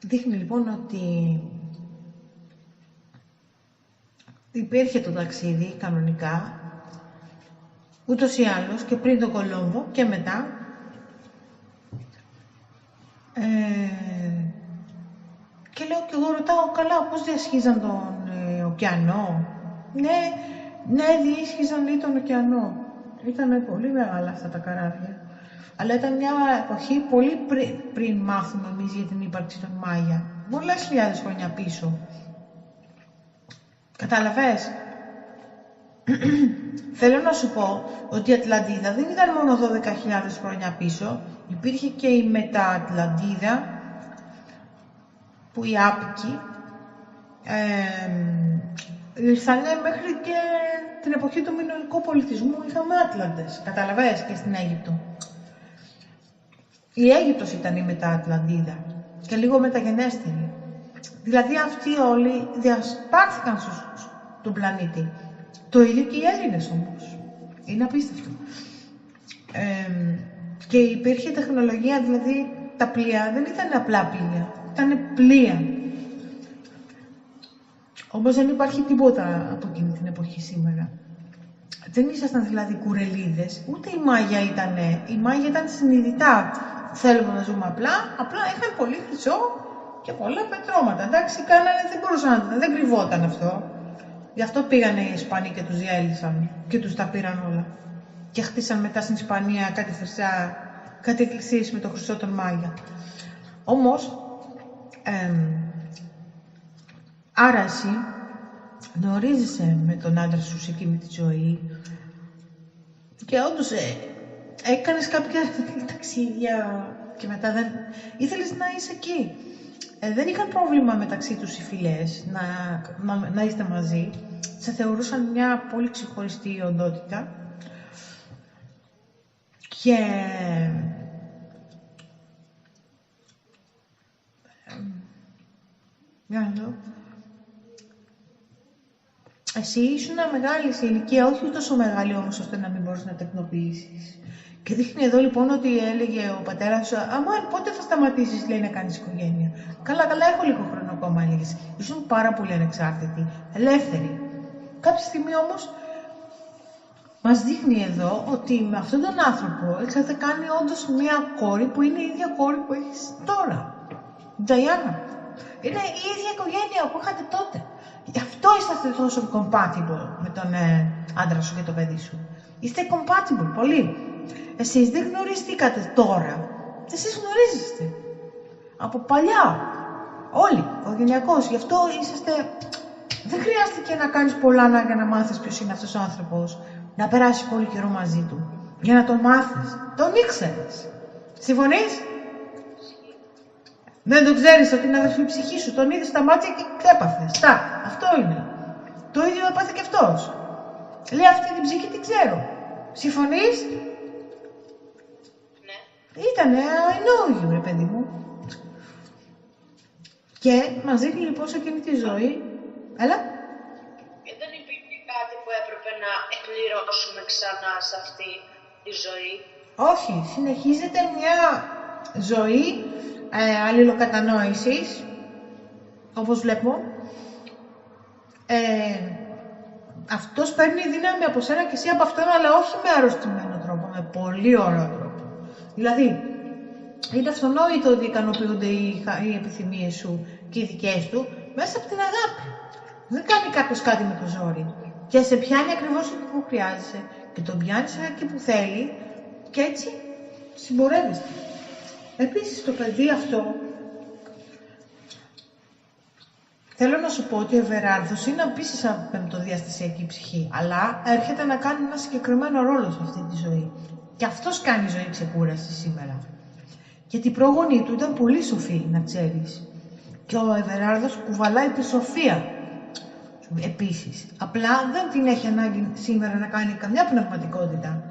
δείχνει λοιπόν ότι υπήρχε το ταξίδι κανονικά, ούτως ή άλλως και πριν τον Κολόμβο και μετά. Και λέω και εγώ ρωτάω, καλά, πώς διασχίζαν τον ωκεανό? Ναι, διέσχιζαν τον ωκεανό. Ήταν πολύ μεγάλα αυτά τα καράβια. Αλλά ήταν μια εποχή πολύ πριν μάθουμε εμείς για την ύπαρξη των Μάγια. Πολλές χιλιάδες χρόνια πίσω. Κατάλαβες? Θέλω να σου πω ότι η Ατλαντίδα δεν ήταν μόνο 12.000 χρόνια πίσω. Υπήρχε και η Μετα-Ατλαντίδα, που οι Άπικοι ήρθανε μέχρι και την εποχή του μινωικού πολιτισμού. Είχαμε Άτλαντες, καταλαβαίνεις, και στην Αίγυπτο. Η Αίγυπτος ήταν η Μετα-Ατλαντίδα και λίγο μεταγενέστερη. Δηλαδή αυτοί όλοι διασπάρθηκαν στον πλανήτη. Το ίδιο και οι Έλληνες όμως. Είναι απίστευτο. Και υπήρχε τεχνολογία, δηλαδή τα πλοία δεν ήταν απλά πλοία, ήταν πλοία. Όμως δεν υπάρχει τίποτα από εκείνη την εποχή σήμερα. Δεν ήσασταν δηλαδή κουρελίδες, ούτε η Μάγια ήτανε. Η Μάγια ήταν συνειδητά. Θέλουμε να ζούμε απλά είχαν πολύ χρυσό και πολλά πετρώματα. Εντάξει, δεν μπορούσαν, δεν κρυβόταν αυτό. Γι' αυτό πήγανε οι Ισπανοί και τους διέλυσαν και τους τα πήραν όλα. Και χτίσαν μετά στην Ισπανία κάτι εκκλησίες με το χρυσό των Μάγια. Όμως, άρα εσύ γνωρίζεσαι με τον άντρα σου σε εκείνη τη ζωή και όντως έκανες κάποια ταξίδια και μετά ήθελες να είσαι εκεί. Δεν είχαν πρόβλημα μεταξύ τους οι φυλές να είστε μαζί. Σε θεωρούσαν μια πολύ ξεχωριστή οντότητα. Και εσύ ήσουν μεγάλη σε ηλικία, όχι τόσο μεγάλη όμως ώστε να μην μπορείς να τεκνοποιήσεις. Και δείχνει εδώ λοιπόν ότι έλεγε ο πατέρας σου, αμάν πότε θα σταματήσεις, λέει, να κάνεις οικογένεια. Καλά, έχω λίγο χρόνο ακόμα, έλεγες. Ήσουν πάρα πολύ ανεξάρτητη, ελεύθερη. Κάποια στιγμή όμως μας δείχνει εδώ ότι με αυτόν τον άνθρωπο έχετε κάνει όντως μία κόρη που είναι η ίδια κόρη που έχεις τώρα. Η Νταϊάννα. Είναι η ίδια οικογένεια που είχατε τότε. Γι' αυτό είσαστε τόσο compatible με τον άντρα σου και το παιδί σου. Είστε compatible, πολύ. Εσείς δεν γνωριστήκατε τώρα. Εσείς γνωρίζεστε. Από παλιά. Όλοι, οικογενειακώς. Γι' αυτό είσαστε... Δεν χρειάστηκε να κάνεις πολλά για να μάθεις ποιος είναι αυτός ο άνθρωπος. Να περάσει πολύ καιρό μαζί του. Για να τον μάθεις. Τον ήξερες. Συμφωνείς? Δεν το ξέρεις ότι είναι αδερφή ψυχή σου. Τον είδες στα μάτια και έπαθε. Στά. Αυτό είναι. Το ίδιο έπαθε και αυτός. Λέει, αυτή την ψυχή την ξέρω. Συμφωνείς? Ναι. Ήτανε, I know you, ρε παιδί μου. Και μας δείχνει λοιπόν σε εκείνη τη ζωή. Έλα. Δεν υπήρχε κάτι που έπρεπε να εκπληρώσουμε ξανά σε αυτή τη ζωή. Όχι, συνεχίζεται μια ζωή αλληλοκατανόησης, όπως βλέπω. Αυτός παίρνει δύναμη από σένα και εσύ από αυτόν, αλλά όχι με αρρωστημένο τρόπο, με πολύ ωραίο τρόπο. Δηλαδή, είναι αυτονόητο ότι ικανοποιούνται οι επιθυμίες σου και οι δικές του μέσα από την αγάπη. Δεν κάνει κάποιος κάτι με το ζόρι. Και σε πιάνει ακριβώς εκεί που χρειάζεσαι και τον πιάνει εκεί που θέλει και έτσι συμπορεύεστε. Επίσης το παιδί αυτό, θέλω να σου πω ότι ο Ευεράρδος είναι επίσης πεμπτοδιαστασιακή ψυχή, αλλά έρχεται να κάνει ένα συγκεκριμένο ρόλο σε αυτή τη ζωή. Και αυτός κάνει ζωή ξεκούραση σήμερα. Γιατί οι πρόγονοι του ήταν πολύ σοφοί, να ξέρεις. Και ο Ευεράρδος κουβαλάει τη σοφία. Επίσης, απλά δεν την έχει ανάγκη σήμερα να κάνει καμιά πνευματικότητα.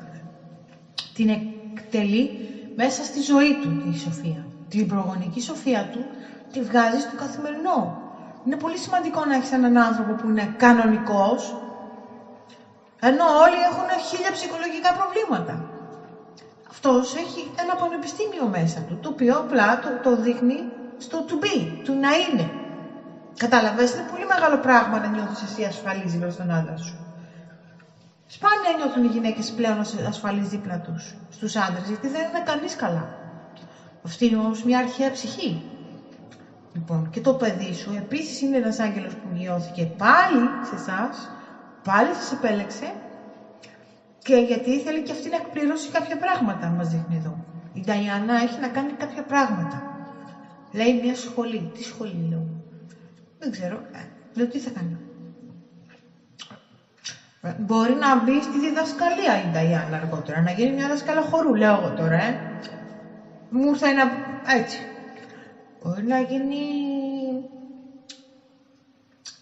Την εκτελεί μέσα στη ζωή του τη σοφία. Την προγονική σοφία του τη βγάζει στο καθημερινό. Είναι πολύ σημαντικό να έχεις έναν άνθρωπο που είναι κανονικός, ενώ όλοι έχουν 1000 ψυχολογικά προβλήματα. Αυτός έχει ένα πανεπιστήμιο μέσα του, το οποίο απλά το δείχνει στο to be, του να είναι. Κατάλαβες, είναι πολύ μεγάλο πράγμα να νιώθεις εσύ ασφαλής δίπλα στον άντρα σου. Σπάνια νιώθουν οι γυναίκες πλέον ασφαλείς δίπλα τους, στους άντρες, γιατί δεν είναι κανείς καλά. Αυτή είναι όμως μια αρχαία ψυχή. Λοιπόν, και το παιδί σου επίσης είναι ένας άγγελος που γιώθηκε πάλι σε εσάς, πάλι σας επέλεξε, και γιατί θέλει και αυτή να εκπληρώσει κάποια πράγματα, μας δείχνει εδώ. Η Νταϊάννα έχει να κάνει κάποια πράγματα. Λέει μια σχολή. Τι σχολή λέω? Δεν ξέρω. Λέω τι θα κάνει. Μπορεί να μπει στη διδασκαλία η Νταϊάννα αργότερα, να γίνει μια δασκάλα χορού, λέω εγώ τώρα, Μου ήρθε ένα... έτσι. Μπορεί να γίνει...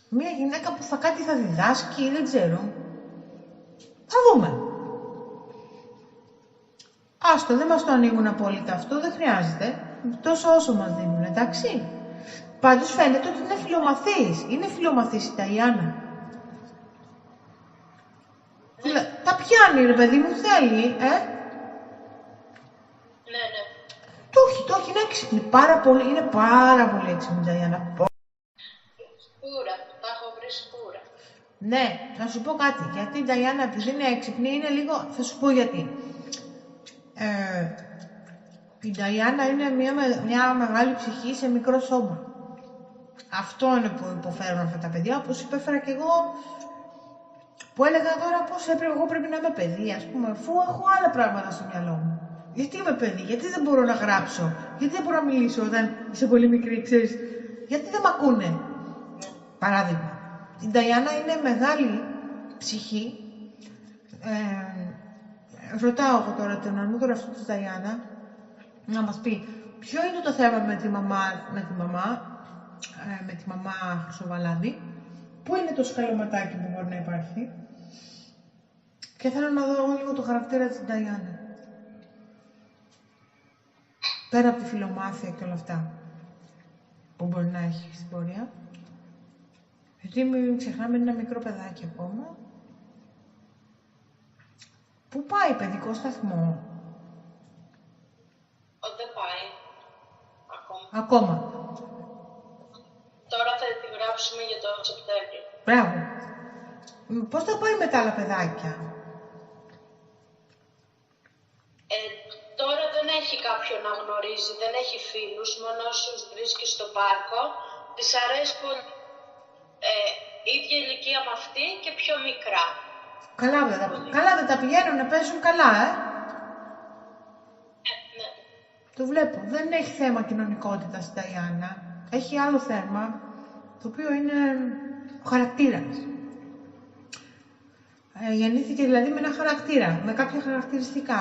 μια γυναίκα που κάτι θα διδάσκει, δεν ξέρω. Θα δούμε. Άστο, δεν μας το ανοίγουν απόλυτα αυτό, δεν χρειάζεται. Τόσο όσο μας δίνουν, εντάξει. Πάντως φαίνεται ότι είναι φιλομαθής. Είναι φιλομαθής η Νταϊάννα. Τα πιάνει, ρε παιδί μου, θέλει, Ναι, ναι. Το έχει, είναι έξυπνη. Είναι πάρα πολύ έξυπνη η Νταϊάννα. Σκούρα, τα έχω βρει σκούρα. Ναι, να σου πω κάτι. Γιατί η Νταϊάννα, επειδή είναι έξυπνη, είναι λίγο... Θα σου πω γιατί. Η Νταϊάννα είναι μια μεγάλη ψυχή σε μικρό σώμα. Αυτό είναι που υποφέρουν αυτά τα παιδιά, όπως υπέφερα κι εγώ, που έλεγα τώρα πώς εγώ πρέπει να είμαι παιδί, ας πούμε, αφού έχω άλλα πράγματα στο μυαλό μου. Γιατί είμαι παιδί, γιατί δεν μπορώ να γράψω, γιατί δεν μπορώ να μιλήσω όταν είσαι πολύ μικρή, ξέρεις, γιατί δεν μ' ακούνε. Παράδειγμα, η Νταϊάννα είναι μεγάλη ψυχή. Ρωτάω εγώ τώρα τον ανώτερο αυτό της Νταϊάννα να μας πει ποιο είναι το θέμα με τη μαμά Χρυσοβαλάνη, πού είναι το σκαλωματάκι που μπορεί να υπάρχει, και θέλω να δω λίγο το χαρακτήρα της Νταϊάννα. Πέρα από τη φιλομάθεια και όλα αυτά που μπορεί να έχει στην πορεία. Η Γιατί μην ξεχνάμε, είναι ένα μικρό παιδάκι ακόμα. Πού πάει, παιδικό σταθμό? Δεν πάει. Ακόμα. Τώρα θα τη γράψουμε για το Σεπτέμβριο. Μπράβο. Πώς θα πάει με τα άλλα παιδάκια? Τώρα δεν έχει κάποιον να γνωρίζει, δεν έχει φίλους, μόνο όσους βρίσκει στο πάρκο. Της αρέσκουν ίδια ηλικία με αυτή και πιο μικρά. Καλά δεν τα πηγαίνουν να παίζουν καλά, Ναι. Το βλέπω. Δεν έχει θέμα κοινωνικότητα η Νταϊάννα. Έχει άλλο θέμα, το οποίο είναι ο χαρακτήρας. Γεννήθηκε δηλαδή με ένα χαρακτήρα, με κάποια χαρακτηριστικά.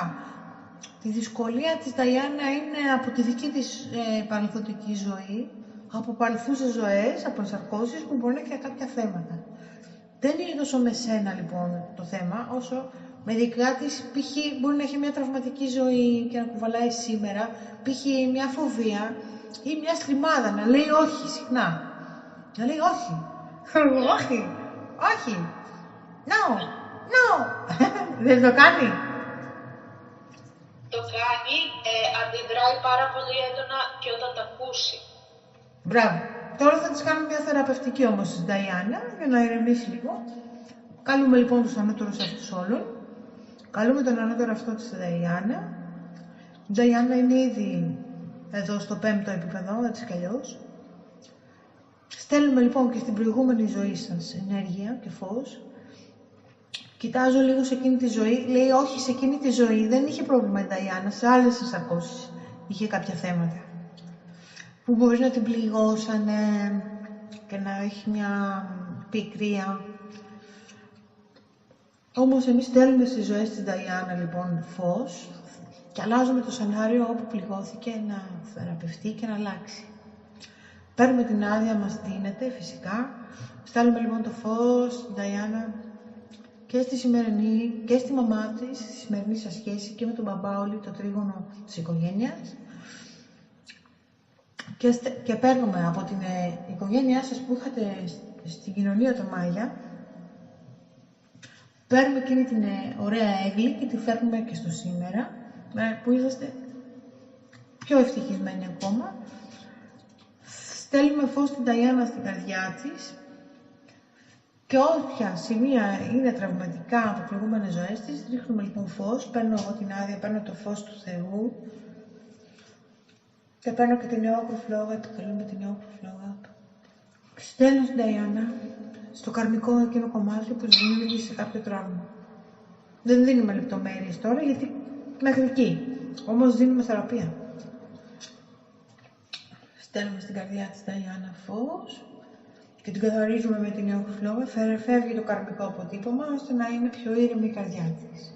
Τη δυσκολία της Νταϊάννα είναι από τη δική της παρελθοντική ζωή, από παρελθούσες ζωές, από ενσαρκώσεις που μπορεί να έχει κάποια θέματα. Δεν είναι τόσο με σένα λοιπόν το θέμα, όσο με δικά της, π.χ. μπορεί να έχει μια τραυματική ζωή και να κουβαλάει σήμερα, π.χ. μια φοβία ή μια στριμάδα, να λέει όχι συχνά. Να λέει όχι. Όχι. No. Δεν το κάνει. Το κάνει, αντιδράει πάρα πολύ έντονα και όταν τα ακούσει. Μπράβο. Τώρα θα της κάνουμε μια θεραπευτική όμως της Νταϊάννα, για να ηρεμήσει λίγο. Καλούμε λοιπόν τους ανώτερους αυτούς όλων. Καλούμε τον ανώτερο αυτό της Νταϊάννα. Η Νταϊάννα είναι ήδη εδώ στο 5ο επίπεδο, έτσι κι αλλιώς. Στέλνουμε λοιπόν και στην προηγούμενη ζωή σας ενέργεια και φως. Κοιτάζω λίγο σε εκείνη τη ζωή. Λέει όχι, σε εκείνη τη ζωή δεν είχε πρόβλημα η Νταϊάννα, σε άλλες ενσαρκώσεις είχε κάποια θέματα που μπορεί να την πληγώσανε και να έχει μια πικρία. Όμως εμείς στέλνουμε στις ζωές της Νταϊάννα λοιπόν φως και αλλάζουμε το σενάριο όπου πληγώθηκε να θεραπευτεί και να αλλάξει. Παίρνουμε την άδεια, μας δίνεται φυσικά. Στέλνουμε λοιπόν το φως στην Νταϊάννα και στη σημερινή και στη μαμά της, στη σημερινή σας σχέση και με τον μπαμπά, όλη το τρίγωνο της οικογένειας. Και παίρνουμε από την οικογένειά σας που είχατε στην κοινωνία των Μάγια, παίρνουμε εκείνη την ωραία έγκλη και τη φέρνουμε και στο σήμερα, που είσαστε πιο ευτυχισμένοι ακόμα. Στέλνουμε φως στην Νταϊάννα στην καρδιά της και όποια σημεία είναι τραυματικά από προηγούμενες ζωές της, ρίχνουμε λοιπόν φως, παίρνω εγώ την άδεια, παίρνω το φως του Θεού και παίρνω και την νεόκρου φλόγα, επικαλούμε την νεόκρου φλόγα. Στέλνω στην Νταϊάννα στο καρμικό εκείνο κομμάτι που της δημιούργησε κάποιο τραύμα. Δεν δίνουμε λεπτομέρειες τώρα, γιατί μέχρι εκεί. Όμως δίνουμε θεραπεία. Στέλνουμε στην καρδιά της Νταϊάννα φως και την καθαρίζουμε με την νεόκρου φλόγα. Φεύγει το καρμικό αποτύπωμα ώστε να είναι πιο ήρεμη η καρδιά της.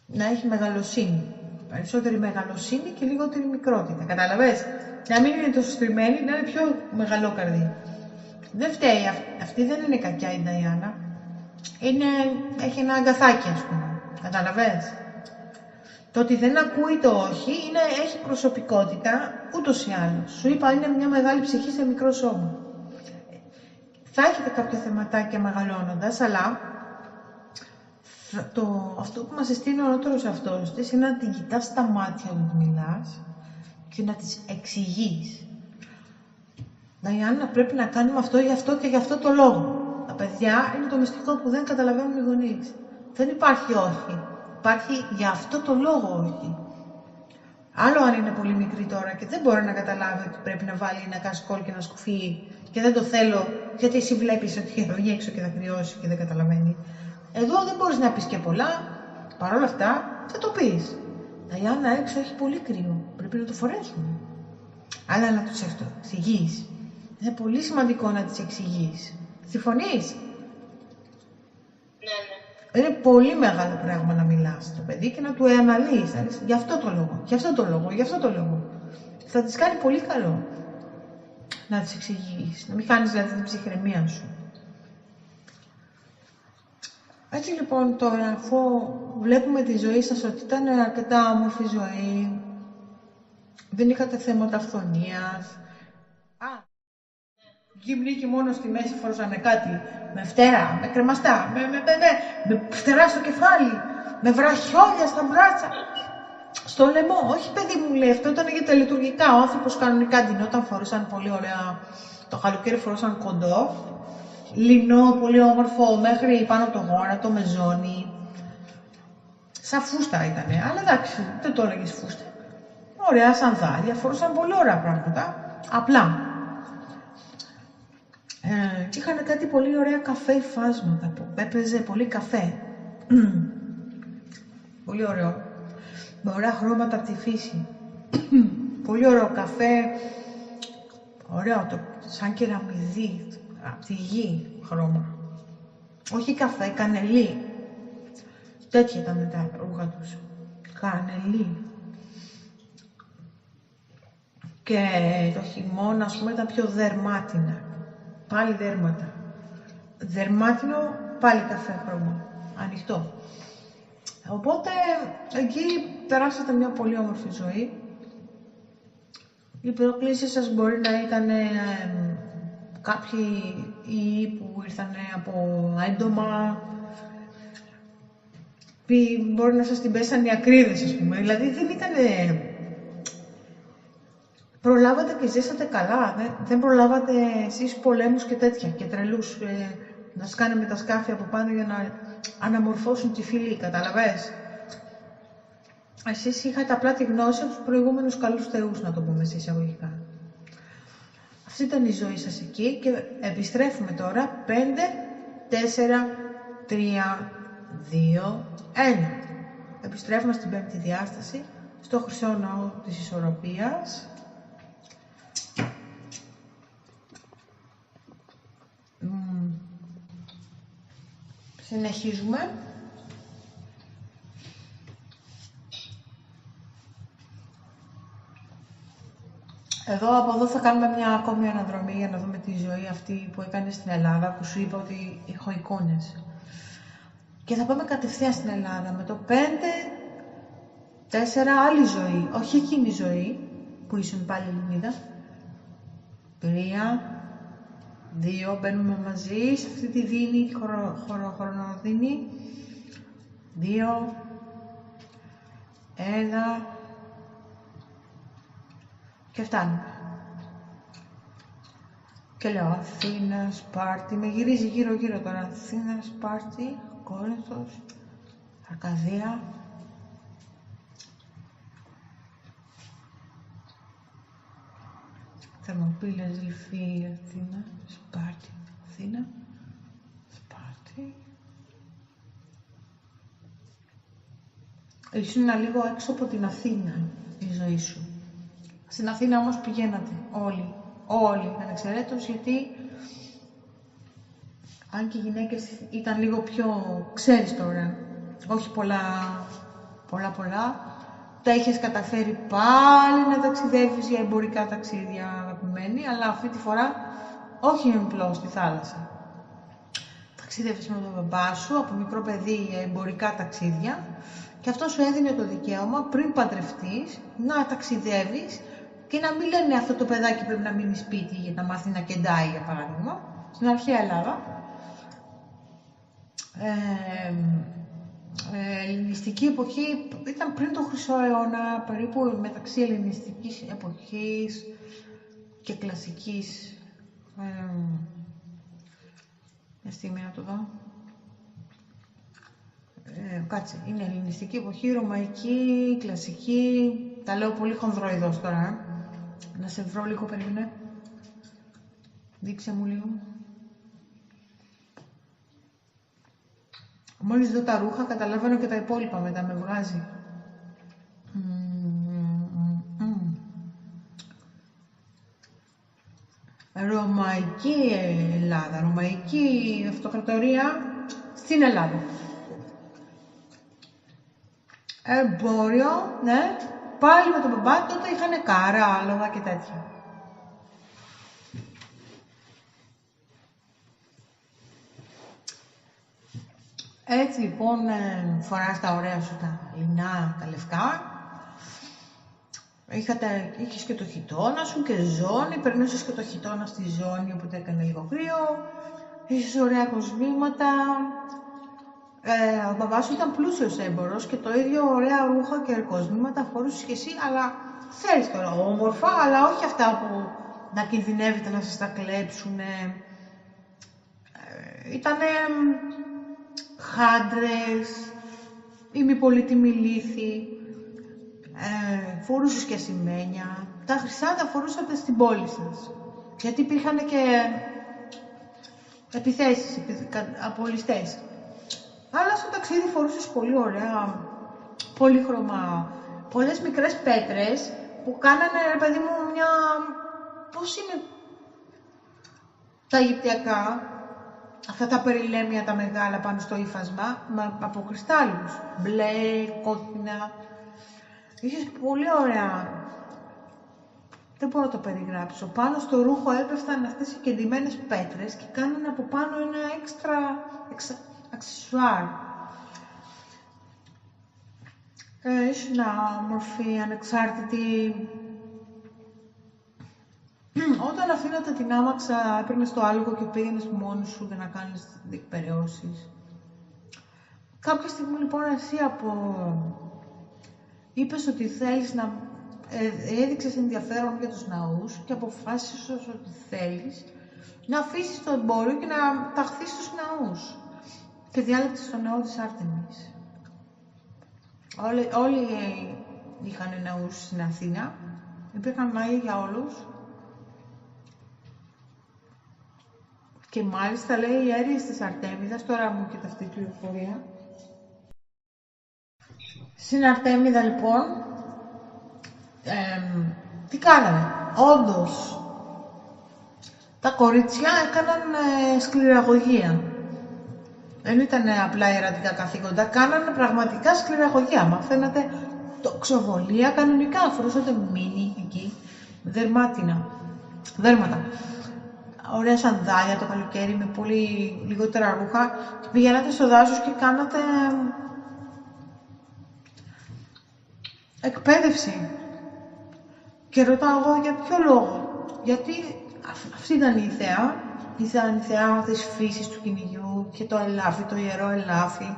Να έχει μεγαλοσύνη. Περισσότερη μεγαλοσύνη και λιγότερη μικρότητα. Κατάλαβες? Να μην είναι τόσο στριμμένη, να είναι πιο μεγαλόκαρδη. Δεν φταίει. Αυτή δεν είναι κακιά η Νταϊάννα. Έχει ένα αγκαθάκι, ας πούμε. Κατάλαβες? Το ότι δεν ακούει το όχι έχει προσωπικότητα ούτως ή άλλως. Σου είπα, είναι μια μεγάλη ψυχή σε μικρό σώμα. Θα έχετε κάποια θεματάκια μεγαλώνοντας, αλλά αυτό που μας συστήνει ο ανώτερος αυτός της είναι να την κοιτάς στα μάτια όταν μιλάς και να της εξηγείς. Νταϊάννα, πρέπει να κάνουμε αυτό γι' αυτό και γι' αυτό το λόγο. Τα παιδιά είναι το μυστικό που δεν καταλαβαίνουν οι γονείς. Δεν υπάρχει όχι. Υπάρχει για αυτό το λόγο όχι. Άλλο αν είναι πολύ μικρή τώρα και δεν μπορεί να καταλάβει ότι πρέπει να βάλει ένα κασκόλ και ένα σκουφί και δεν το θέλω γιατί εσύ βλέπεις ότι θα βγει έξω και θα κρυώσει και δεν καταλαβαίνει. Εδώ δεν μπορείς να πεις και πολλά. Παρ' όλα αυτά θα το πεις. Νταϊάννα, έξω έχει πολύ κρύο. Πρέπει να το φορέσουμε. Αλλά να τους εξηγείς. Είναι πολύ σημαντικό να τις εξηγείς. Συμφωνείς? Ναι. Είναι πολύ μεγάλο πράγμα να μιλάς στο παιδί και να του αναλύεις. Γι' αυτό το λόγο, γι' αυτό το λόγο, γι' αυτό το λόγο. Θα της κάνει πολύ καλό να τις εξηγείς. Να μην χάνεις δηλαδή την ψυχραιμία σου. Έτσι λοιπόν τώρα, αφού βλέπουμε τη ζωή σας ότι ήταν αρκετά όμορφη ζωή, Δεν είχατε θέματα αυθονίας. Γυμνοί και μόνο στη μέση φορούσανε κάτι. Με φτερά, με κρεμαστά, με φτερά στο κεφάλι. Με βραχιόλια στα μπράτσα. Στο λαιμό. Όχι παιδί μου, λέει, αυτό ήταν για τα λειτουργικά. Ο άνθρωπος κανονικά ντυνόταν, φορούσαν πολύ ωραία. Το καλοκαίρι φορούσαν κοντό. Λινό, πολύ όμορφο, μέχρι πάνω από το γόνατο, με ζώνη. Σαν φούστα ήτανε, αλλά εντάξει, δεν το έλεγες φούστα. Ωραία σανδάλια, φορούσαν πολύ ωραία πράγματα, απλά. Και είχαν κάτι πολύ ωραία καφέ υφάσματα που έπαιζε πολύ καφέ. Πολύ ωραίο. Με ωραία χρώματα από τη φύση. Πολύ ωραίο καφέ. Ωραίο, σαν κεραμιδί, από τη γη χρώμα. Όχι καφέ, κανελί. Τέτοια ήταν τα ρούχα τους. Κανελί. Και το χειμώνα, ας πούμε, ήταν πιο δερμάτινα. Πάλι δέρματα. Δερμάτινο, πάλι καφέ χρώμα. Ανοιχτό. Οπότε, εκεί περάσατε μια πολύ όμορφη ζωή. Η πρόκληση σας μπορεί να ήταν κάποιοι ιοί που ήρθαν από έντομα. Μπορεί να σας την πέσανε οι ακρίδες, ας πούμε. Δηλαδή, δεν ήταν... Προλάβατε και ζήσατε καλά, δεν προλάβατε εσείς πολέμους και τέτοια και τρελούς να σκάνε με τα σκάφη από πάνω για να αναμορφώσουν τη φυλή, καταλαβες. Εσείς είχατε απλά τη γνώση από τους προηγούμενους καλούς θεούς, να το πούμε σε εισαγωγικά. Αυτή ήταν η ζωή σας εκεί και επιστρέφουμε τώρα 5, 4, 3, 2, 1. Επιστρέφουμε στην πέμπτη διάσταση, στο χρυσό ναό της ισορροπίας. Συνεχίζουμε. Εδώ, από εδώ θα κάνουμε μια ακόμη αναδρομή για να δούμε τη ζωή αυτή που έκανε στην Ελλάδα, που σου είπα ότι έχω εικόνες. Και θα πάμε κατευθείαν στην Ελλάδα με το 5, 4, άλλη ζωή, όχι εκείνη η ζωή που ήσουν πάλι Ελληνίδα. 3, 2, μπαίνουμε μαζί σε αυτή τη δίνη, χρονοδίνη. 2, 1 και φτάνουμε. Και λέω Αθήνα, Σπάρτη, με γυρίζει γύρω-γύρω τώρα. Αθήνα, Σπάρτη, Κόρινθος, Αρκαδία. Θερμοπύλες, Λυφή, Αθήνα, Σπάρτη, Αθήνα, Σπάρτη. Ήσουν λίγο έξω από την Αθήνα η ζωή σου. Στην Αθήνα όμως πηγαίνατε όλοι, ανεξαιρέτως, γιατί αν και οι γυναίκες ήταν λίγο πιο, ξέρεις τώρα, όχι πολλά, τα είχες καταφέρει πάλι να ταξιδεύεις για εμπορικά ταξίδια, αγαπημένοι, αλλά αυτή τη φορά όχι απλώς στη θάλασσα. Ταξίδευες με τον μπαμπά σου από μικρό παιδί για εμπορικά ταξίδια και αυτό σου έδινε το δικαίωμα πριν παντρευτείς να ταξιδεύεις και να μην λένε αυτό το παιδάκι πρέπει να μείνει σπίτι για να μάθει να κεντάει, για παράδειγμα, στην αρχαία Ελλάδα. Ελληνιστική εποχή ήταν πριν το Χρυσό Αιώνα, περίπου μεταξύ ελληνιστικής εποχής και κλασικής. Μια στιγμή να το δω. Κάτσε, είναι ελληνιστική εποχή, ρωμαϊκή, κλασική. Τα λέω πολύ χονδροειδώς τώρα. Να σε βρω λίγο, περίμενε. Δείξε μου λίγο. Μόλις δω τα ρούχα, καταλαβαίνω και τα υπόλοιπα μετά, με βγάζει. Ρωμαϊκή Ελλάδα, ρωμαϊκή αυτοκρατορία στην Ελλάδα. Εμπόριο, ναι. Πάλι με τον μπαμπά, τότε είχανε κάρα, άλογα και τέτοια. Έτσι λοιπόν φοράς τα ωραία σου τα λινά, τα λευκά Είχες και το χειτώνα σου και ζώνη, περνούσες και το χειτώνα στη ζώνη, οπότε έκανε λίγο κρύο. Είχες ωραία κοσμήματα. Ο μπαμπάς σου ήταν πλούσιος έμπορος και το ίδιο ωραία ρούχα και κοσμήματα φορούσες και εσύ, αλλά ξέρεις τώρα, όμορφα, αλλά όχι αυτά που να κινδυνεύετε να σας τα κλέψουν. Ήτανε χάντρες, ημιπολίτιμοι λύθοι, φορούσες και ασημένια. Τα χρυσά τα φορούσατε στην πόλη σας, γιατί υπήρχαν και επιθέσεις από ληστές. Αλλά στο ταξίδι φορούσες πολύ ωραία, πολύχρωμα, πολλές μικρές πέτρες που κάνανε, ρε παιδί μου, μια... πώς είναι τα Αιγυπτιακά, αυτά τα περιλέμια τα μεγάλα πάνω στο ύφασμα, από κρυστάλλους, μπλε, κόκκινα. Είχες πολύ ωραία, δεν μπορώ να το περιγράψω. Πάνω στο ρούχο έπεφταν αυτές οι κεντυμένες πέτρες και κάνανε από πάνω ένα έξτρα αξεσουάρ. Ήσουν όμορφη, ανεξάρτητη. Όταν αφήνατε την άμαξα, έπαιρνες το άλογο και πήγαινες μόνος σου για να κάνεις διεκπεραιώσεις. Κάποια στιγμή λοιπόν εσύ είπες ότι θέλεις να... έδειξες ενδιαφέρον για τους ναούς και αποφάσισες ότι θέλεις να αφήσεις το εμπόριο και να ταχθείς στους ναούς. Και διάλεξες το ναό της Άρτεμις. Όλοι είχαν ναούς στην Αθήνα. Υπήρχαν ναοί για όλους. Και μάλιστα λέει οι αίρειες της Αρτέμιδας, τώρα μου και αυτή η πληροφορία. Στην Αρτέμιδα λοιπόν, τι κάνανε, όντως, τα κορίτσια έκαναν σκληραγωγία. Δεν ήταν απλά ιερατικά καθήκοντα, κάνανε πραγματικά σκληραγωγία. Μαθαίνατε τοξοβολία κανονικά, φορούσατε μίνι εκεί, δέρματα. Ωραία σανδάλια το καλοκαίρι με πολύ λιγότερα ρούχα και πηγαίνατε στο δάσος και κάνατε εκπαίδευση. Και ρωτάω εγώ για ποιο λόγο. Γιατί αυτή ήταν η θεά. Ήταν η θεά της φύσης του κυνηγιού και το ελάφι, το ιερό ελάφι.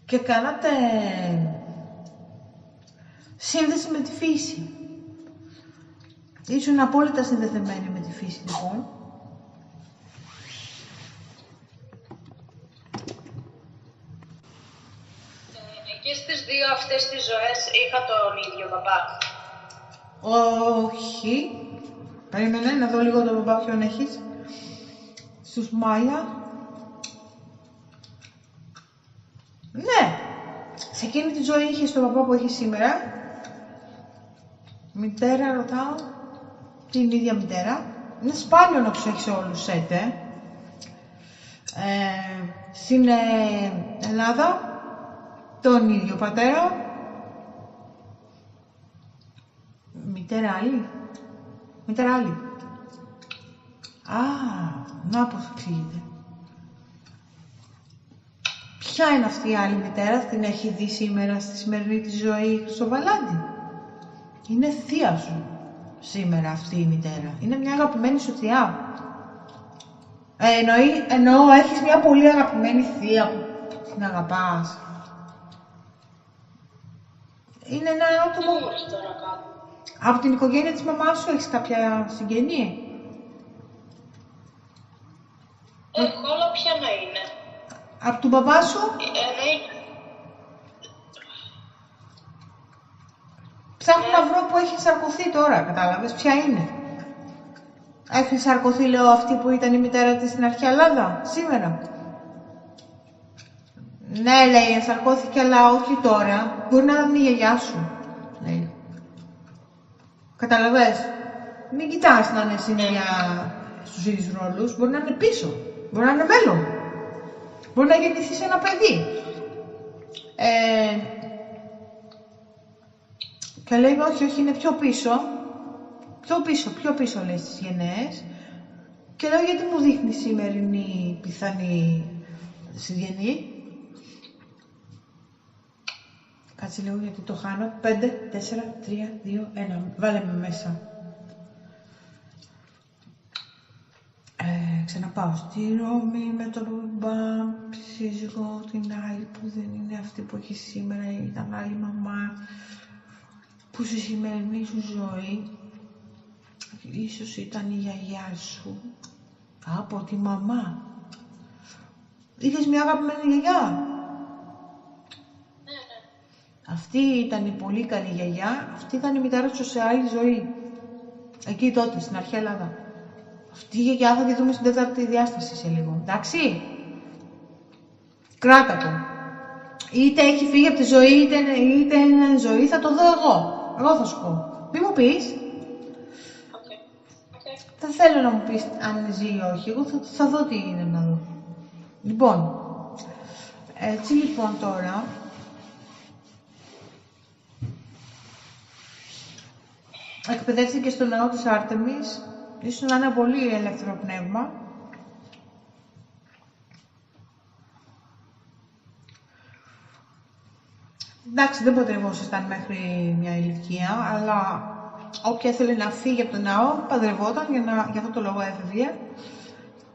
Και κάνατε σύνδεση με τη φύση. Ήσουν απόλυτα συνδεδεμένοι με τη φύση, λοιπόν. Και στις δύο αυτές τις ζωές είχα τον ίδιο μπαμπά. Όχι. Περίμενε να δω λίγο τον μπαμπά ποιον έχεις. Στους Μάια. Ναι. Σε εκείνη τη ζωή είχες τον μπαμπά που έχεις σήμερα. Μητέρα ρωτάω. Την ίδια μητέρα. Είναι σπάνιο να τους έχεις όλους σέτε. Στην Ελλάδα τον ίδιο πατέρα. Μητέρα άλλη. Α, να πώς εξηγείται. Ποια είναι αυτή η άλλη μητέρα, την έχει δει σήμερα στη σημερινή της ζωή στο Βαλάντι. Είναι θεία σου σήμερα αυτή η μητέρα. Είναι μια αγαπημένη σου θεία. Εννοώ έχεις μια πολύ αγαπημένη θεία που την αγαπάς. Είναι ένα άτομο... Από την οικογένεια της μαμάς σου έχεις κάποια συγγενή? Όλα ποια να είναι. Από τον μπαμπά σου? Ναι. Ψάχνω να βρω που έχει σαρκωθεί τώρα, κατάλαβες, ποια είναι. Έχει σαρκωθεί, λέω, αυτή που ήταν η μητέρα της στην αρχαία Ελλάδα, σήμερα. Ναι, λέει, σαρκώθηκε, αλλά όχι τώρα. Μπορεί να είναι η γιαγιά σου, λέει. Καταλαβες. Μην κοιτάς να είναι συνέχεια στους ίδιους ρόλους. Μπορεί να είναι πίσω. Μπορεί να είναι μέλλον. Μπορεί να γεννηθεί σε ένα παιδί. Και λέει, όχι, είναι πιο πίσω. Πιο πίσω, λέει, στις γενναίες. Και λέω, γιατί μου δείχνει σημερινή πιθανή συγγενή. Κάτσε λίγο γιατί το χάνω. 5, 4, 3, 2, 1. Βάλε με μέσα. Ξαναπάω στη Ρώμη με τον μπαμπά, σύζυγο, την άλλη που δεν είναι αυτή που έχει σήμερα, ήταν άλλη μαμά, που στη σημερινή σου ζωή ίσως ήταν η γιαγιά σου, από τη μαμά. Είχες μια αγαπημένη γιαγιά. Αυτή ήταν η πολύ καλή γιαγιά, αυτή ήταν η μητέρα σου σε άλλη ζωή. Εκεί τότε, στην αρχαία Ελλάδα. Αυτή η γιαγιά θα τη δούμε στην τέταρτη διάσταση σε λίγο, εντάξει. Κράτα το. Είτε έχει φύγει από τη ζωή, είτε είναι ζωή, θα το δω εγώ. Εγώ θα σου πω. Μη μου πεις. Δεν θέλω να μου πεις αν ζει ή όχι. Εγώ θα δω τι είναι να δω. Λοιπόν, έτσι λοιπόν τώρα... εκπαιδεύτηκε στο ναό της Άρτεμις. Ίσως να είναι πολύ ελεύθερο πνεύμα. Εντάξει, δεν παντρευόσασταν μέχρι μια ηλικία, αλλά όποια ήθελε να φύγει από το ναό, παντρευόταν, για αυτό το λόγο έφευγε.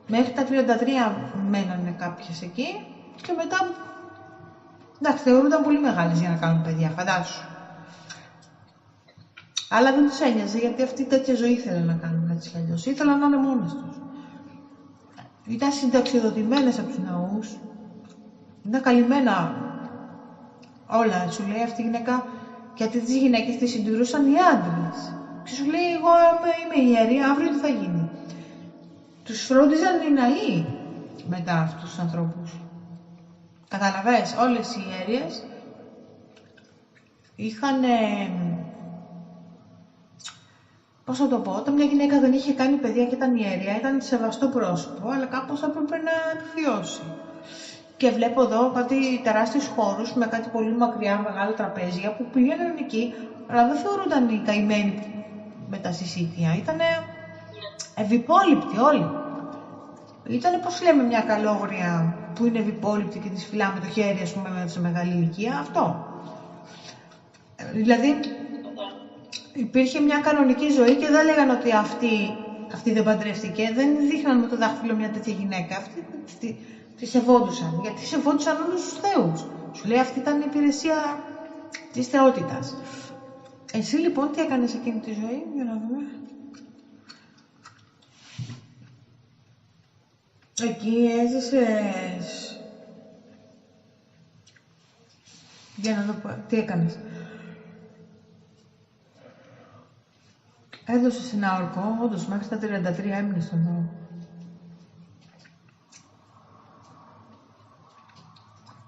Μέχρι τα 33 μένανε κάποιες εκεί και μετά, εντάξει, θεωρούνταν πολύ μεγάλες για να κάνουν παιδιά, φαντάσου. Αλλά δεν τους ένοιαζε, γιατί αυτή τέτοια ζωή ήθελαν να κάνουν έτσι κι αλλιώς. Ήθελαν να είναι μόνες τους. Ήταν συνταξιοδοτημένες από τους ναούς. Ήταν καλυμμένα όλα. Σου λέει αυτή η γυναίκα, γιατί τις γυναίκες τις συντηρούσαν οι άντρες. Και σου λέει, εγώ είμαι ιερή, αύριο τι θα γίνει. Τους φρόντιζαν οι ναοί μετά αυτούς τους ανθρώπους. Καταλαβες, όλες οι ιερίες είχαν... πώς θα το πω, όταν μια γυναίκα δεν είχε κάνει παιδιά και ήταν ιερία, ήταν σεβαστό πρόσωπο, αλλά κάπως έπρεπε να επιβιώσει. Και βλέπω εδώ κάτι τεράστιους χώρους με κάτι πολύ μακριά, μεγάλα τραπέζια που πήγαιναν εκεί, αλλά δεν θεωρούνταν οι καημένοι με τα συσίτια. Ήτανε ευυπόλοιπτοι όλοι. Ήτανε, πώς λέμε, μια καλόγρια που είναι ευυπόλοιπτη και της φυλάμε το χέρι, ας πούμε, σε μεγάλη ηλικία. Αυτό. Δηλαδή, υπήρχε μια κανονική ζωή και δεν λέγανε ότι αυτή δεν παντρεύτηκε. Δεν δείχναν με το δάχτυλο μια τέτοια γυναίκα. Αυτή τη σεβόντουσαν. Γιατί σεβόντουσαν όλους τους θεούς. Σου λέει αυτή ήταν η υπηρεσία της θεότητας. Εσύ λοιπόν τι έκανες εκείνη τη ζωή, για να δούμε. Εκεί έζησες. Για να δω τι έκανες. Έδωσες ένα όρκο, όντως μέχρι τα 33 έμεινες στον ναό.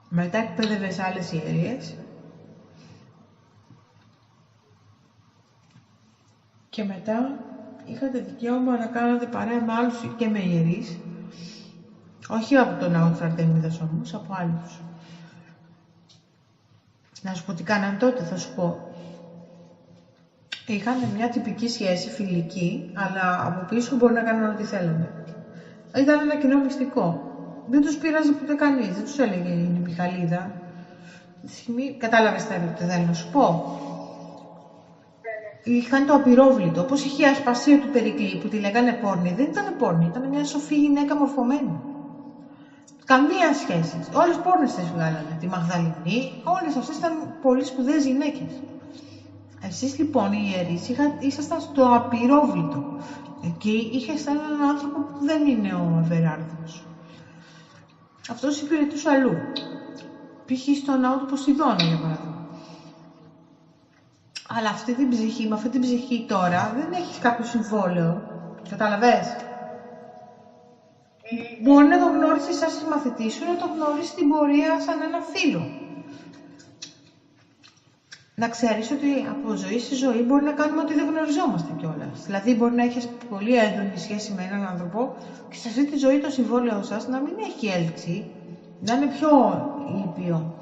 Μετά εκπαίδευες άλλες ιερίες. Και μετά είχατε δικαίωμα να κάνετε παρέα με άλλους και με ιερείς. Όχι από τον ναό της Αρτέμιδας όμως, από άλλους. Να σου πω τι κάνανε τότε, θα σου πω. Είχαν μια τυπική σχέση, φιλική, αλλά από πίσω μπορεί να κάνουν ό,τι θέλανε. Ήταν ένα κοινό μυστικό. Δεν τους πείραζε ποτέ κανείς, δεν τους έλεγε είναι η Μιχαλίδα. Τη στιγμή κατάλαβες τι θέλω να σου πω. Είχαν το απειρόβλητο, όπως είχε η Ασπασία του Περικλή που τη λέγανε πόρνη. Δεν ήταν πόρνη, ήταν μια σοφή γυναίκα μορφωμένη. Καμία σχέση. Όλες πόρνες τις βγάλανε. Τη Μαγδαληνή, όλες αυτές ήταν πολύ σπουδαίες γυναίκες. Εσείς λοιπόν οι ιερείς ήσασταν στο απειρόβλητο. Εκεί είχες έναν άνθρωπο που δεν είναι ο Αβεράρδος. Αυτός υπηρετούσε αλλού. Π.χ. στο ναό του Ποσειδώνα, για παράδειγμα. Αλλά αυτή την ψυχή, με αυτή την ψυχή τώρα, δεν έχεις κάποιο συμβόλαιο. Καταλαβες. Μπορεί να το γνώρισεις σαν συμμαθητή σου, να το γνώρισεις στην πορεία σαν ένα φίλο. Να ξέρεις ότι από ζωή σε ζωή μπορεί να κάνουμε ότι δεν γνωριζόμαστε κιόλας. Δηλαδή, μπορεί να έχεις πολύ έντονη σχέση με έναν άνθρωπο και σε αυτή τη ζωή το συμβόλαιο σας να μην έχει έλξη, να είναι πιο ήπιο.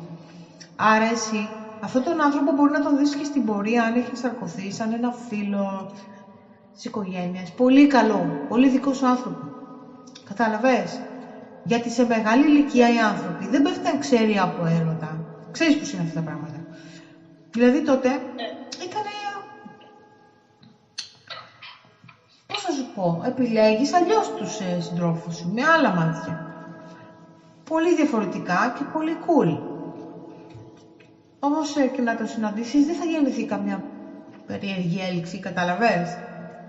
Άρα, εσύ αυτόν τον άνθρωπο μπορεί να τον δεις και στην πορεία, αν έχει σαρκωθεί, σαν ένα φίλο της οικογένειας. Πολύ καλό, πολύ δικό σου άνθρωπο. Κατάλαβες. Γιατί σε μεγάλη ηλικία οι άνθρωποι δεν πέφτουν ξέρει από έρωτα. Ξέρεις πώς είναι αυτά τα πράγματα. Δηλαδή τότε ήταν, πώς θα σου πω, επιλέγεις αλλιώς τους συντρόφους σου, με άλλα μάτια. Πολύ διαφορετικά και πολύ cool. Όμως και να το συναντήσεις δεν θα γεννηθεί καμιά περίεργη έλξη, καταλαβες.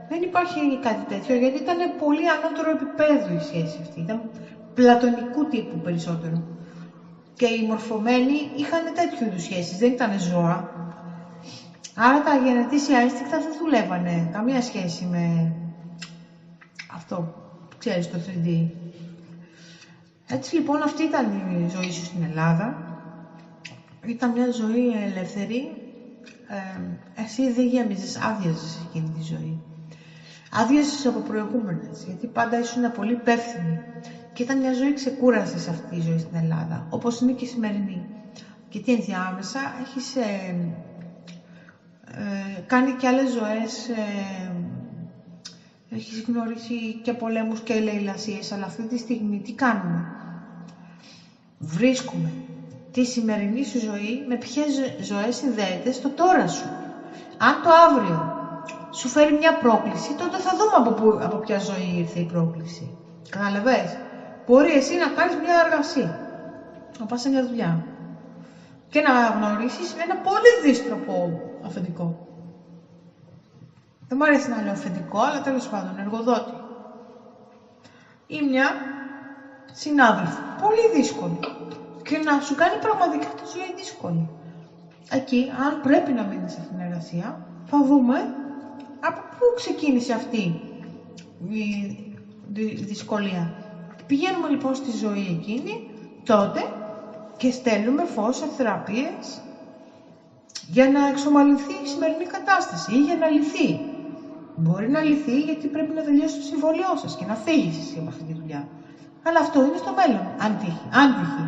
Δεν υπάρχει κάτι τέτοιο, γιατί ήταν πολύ ανώτερο επίπεδο η σχέση αυτή. Ήταν πλατωνικού τύπου περισσότερο. Και οι μορφωμένοι είχαν τέτοιου είδους σχέσεις, δεν ήταν ζώα. Άρα τα γενετήσια ένστικτα δεν δουλεύανε. Καμία σχέση με αυτό που ξέρεις, το 3D. Έτσι λοιπόν αυτή ήταν η ζωή σου στην Ελλάδα. Ήταν μια ζωή ελεύθερη. Εσύ δεν γέμιζες, άδειαζες εκείνη τη ζωή. Άδειαζες από προηγούμενες, γιατί πάντα ήσουν πολύ υπεύθυνη. Και ήταν μια ζωή ξεκούρασης αυτή η ζωή στην Ελλάδα, όπως είναι και η σημερινή. Γιατί ενδιάμεσα έχεις κάνει και άλλες ζωές, έχεις γνωρίσει και πολέμους και λαιλασίες, αλλά αυτή τη στιγμή τι κάνουμε? Βρίσκουμε τη σημερινή σου ζωή με ποιες ζωές συνδέεται στο τώρα σου. Αν το αύριο σου φέρει μια πρόκληση, τότε θα δούμε από ποια ζωή ήρθε η πρόκληση. Καταλαβες? Μπορεί εσύ να κάνεις μια εργασία, να πας σε μια δουλειά και να γνωρίσεις ένα πολύ δύστροπο αφεντικό. Δεν μου αρέσει να λέω αφεντικό, αλλά τέλος πάντων εργοδότη. Ή μια συνάδελφο, πολύ δύσκολη. Και να σου κάνει πραγματικά τη ζωή δύσκολη. Εκεί, αν πρέπει να μείνεις σε αυτήν την εργασία, θα δούμε από πού ξεκίνησε αυτή η δυσκολία. Πηγαίνουμε λοιπόν στη ζωή εκείνη, τότε, και στέλνουμε φως σε θεραπείες για να εξομαλυνθεί η σημερινή κατάσταση ή για να λυθεί. Μπορεί να λυθεί γιατί πρέπει να τελειώσει το συμβόλαιό σας και να φύγεις εσύ από αυτή τη δουλειά. Αλλά αυτό είναι στο μέλλον, αν τύχει.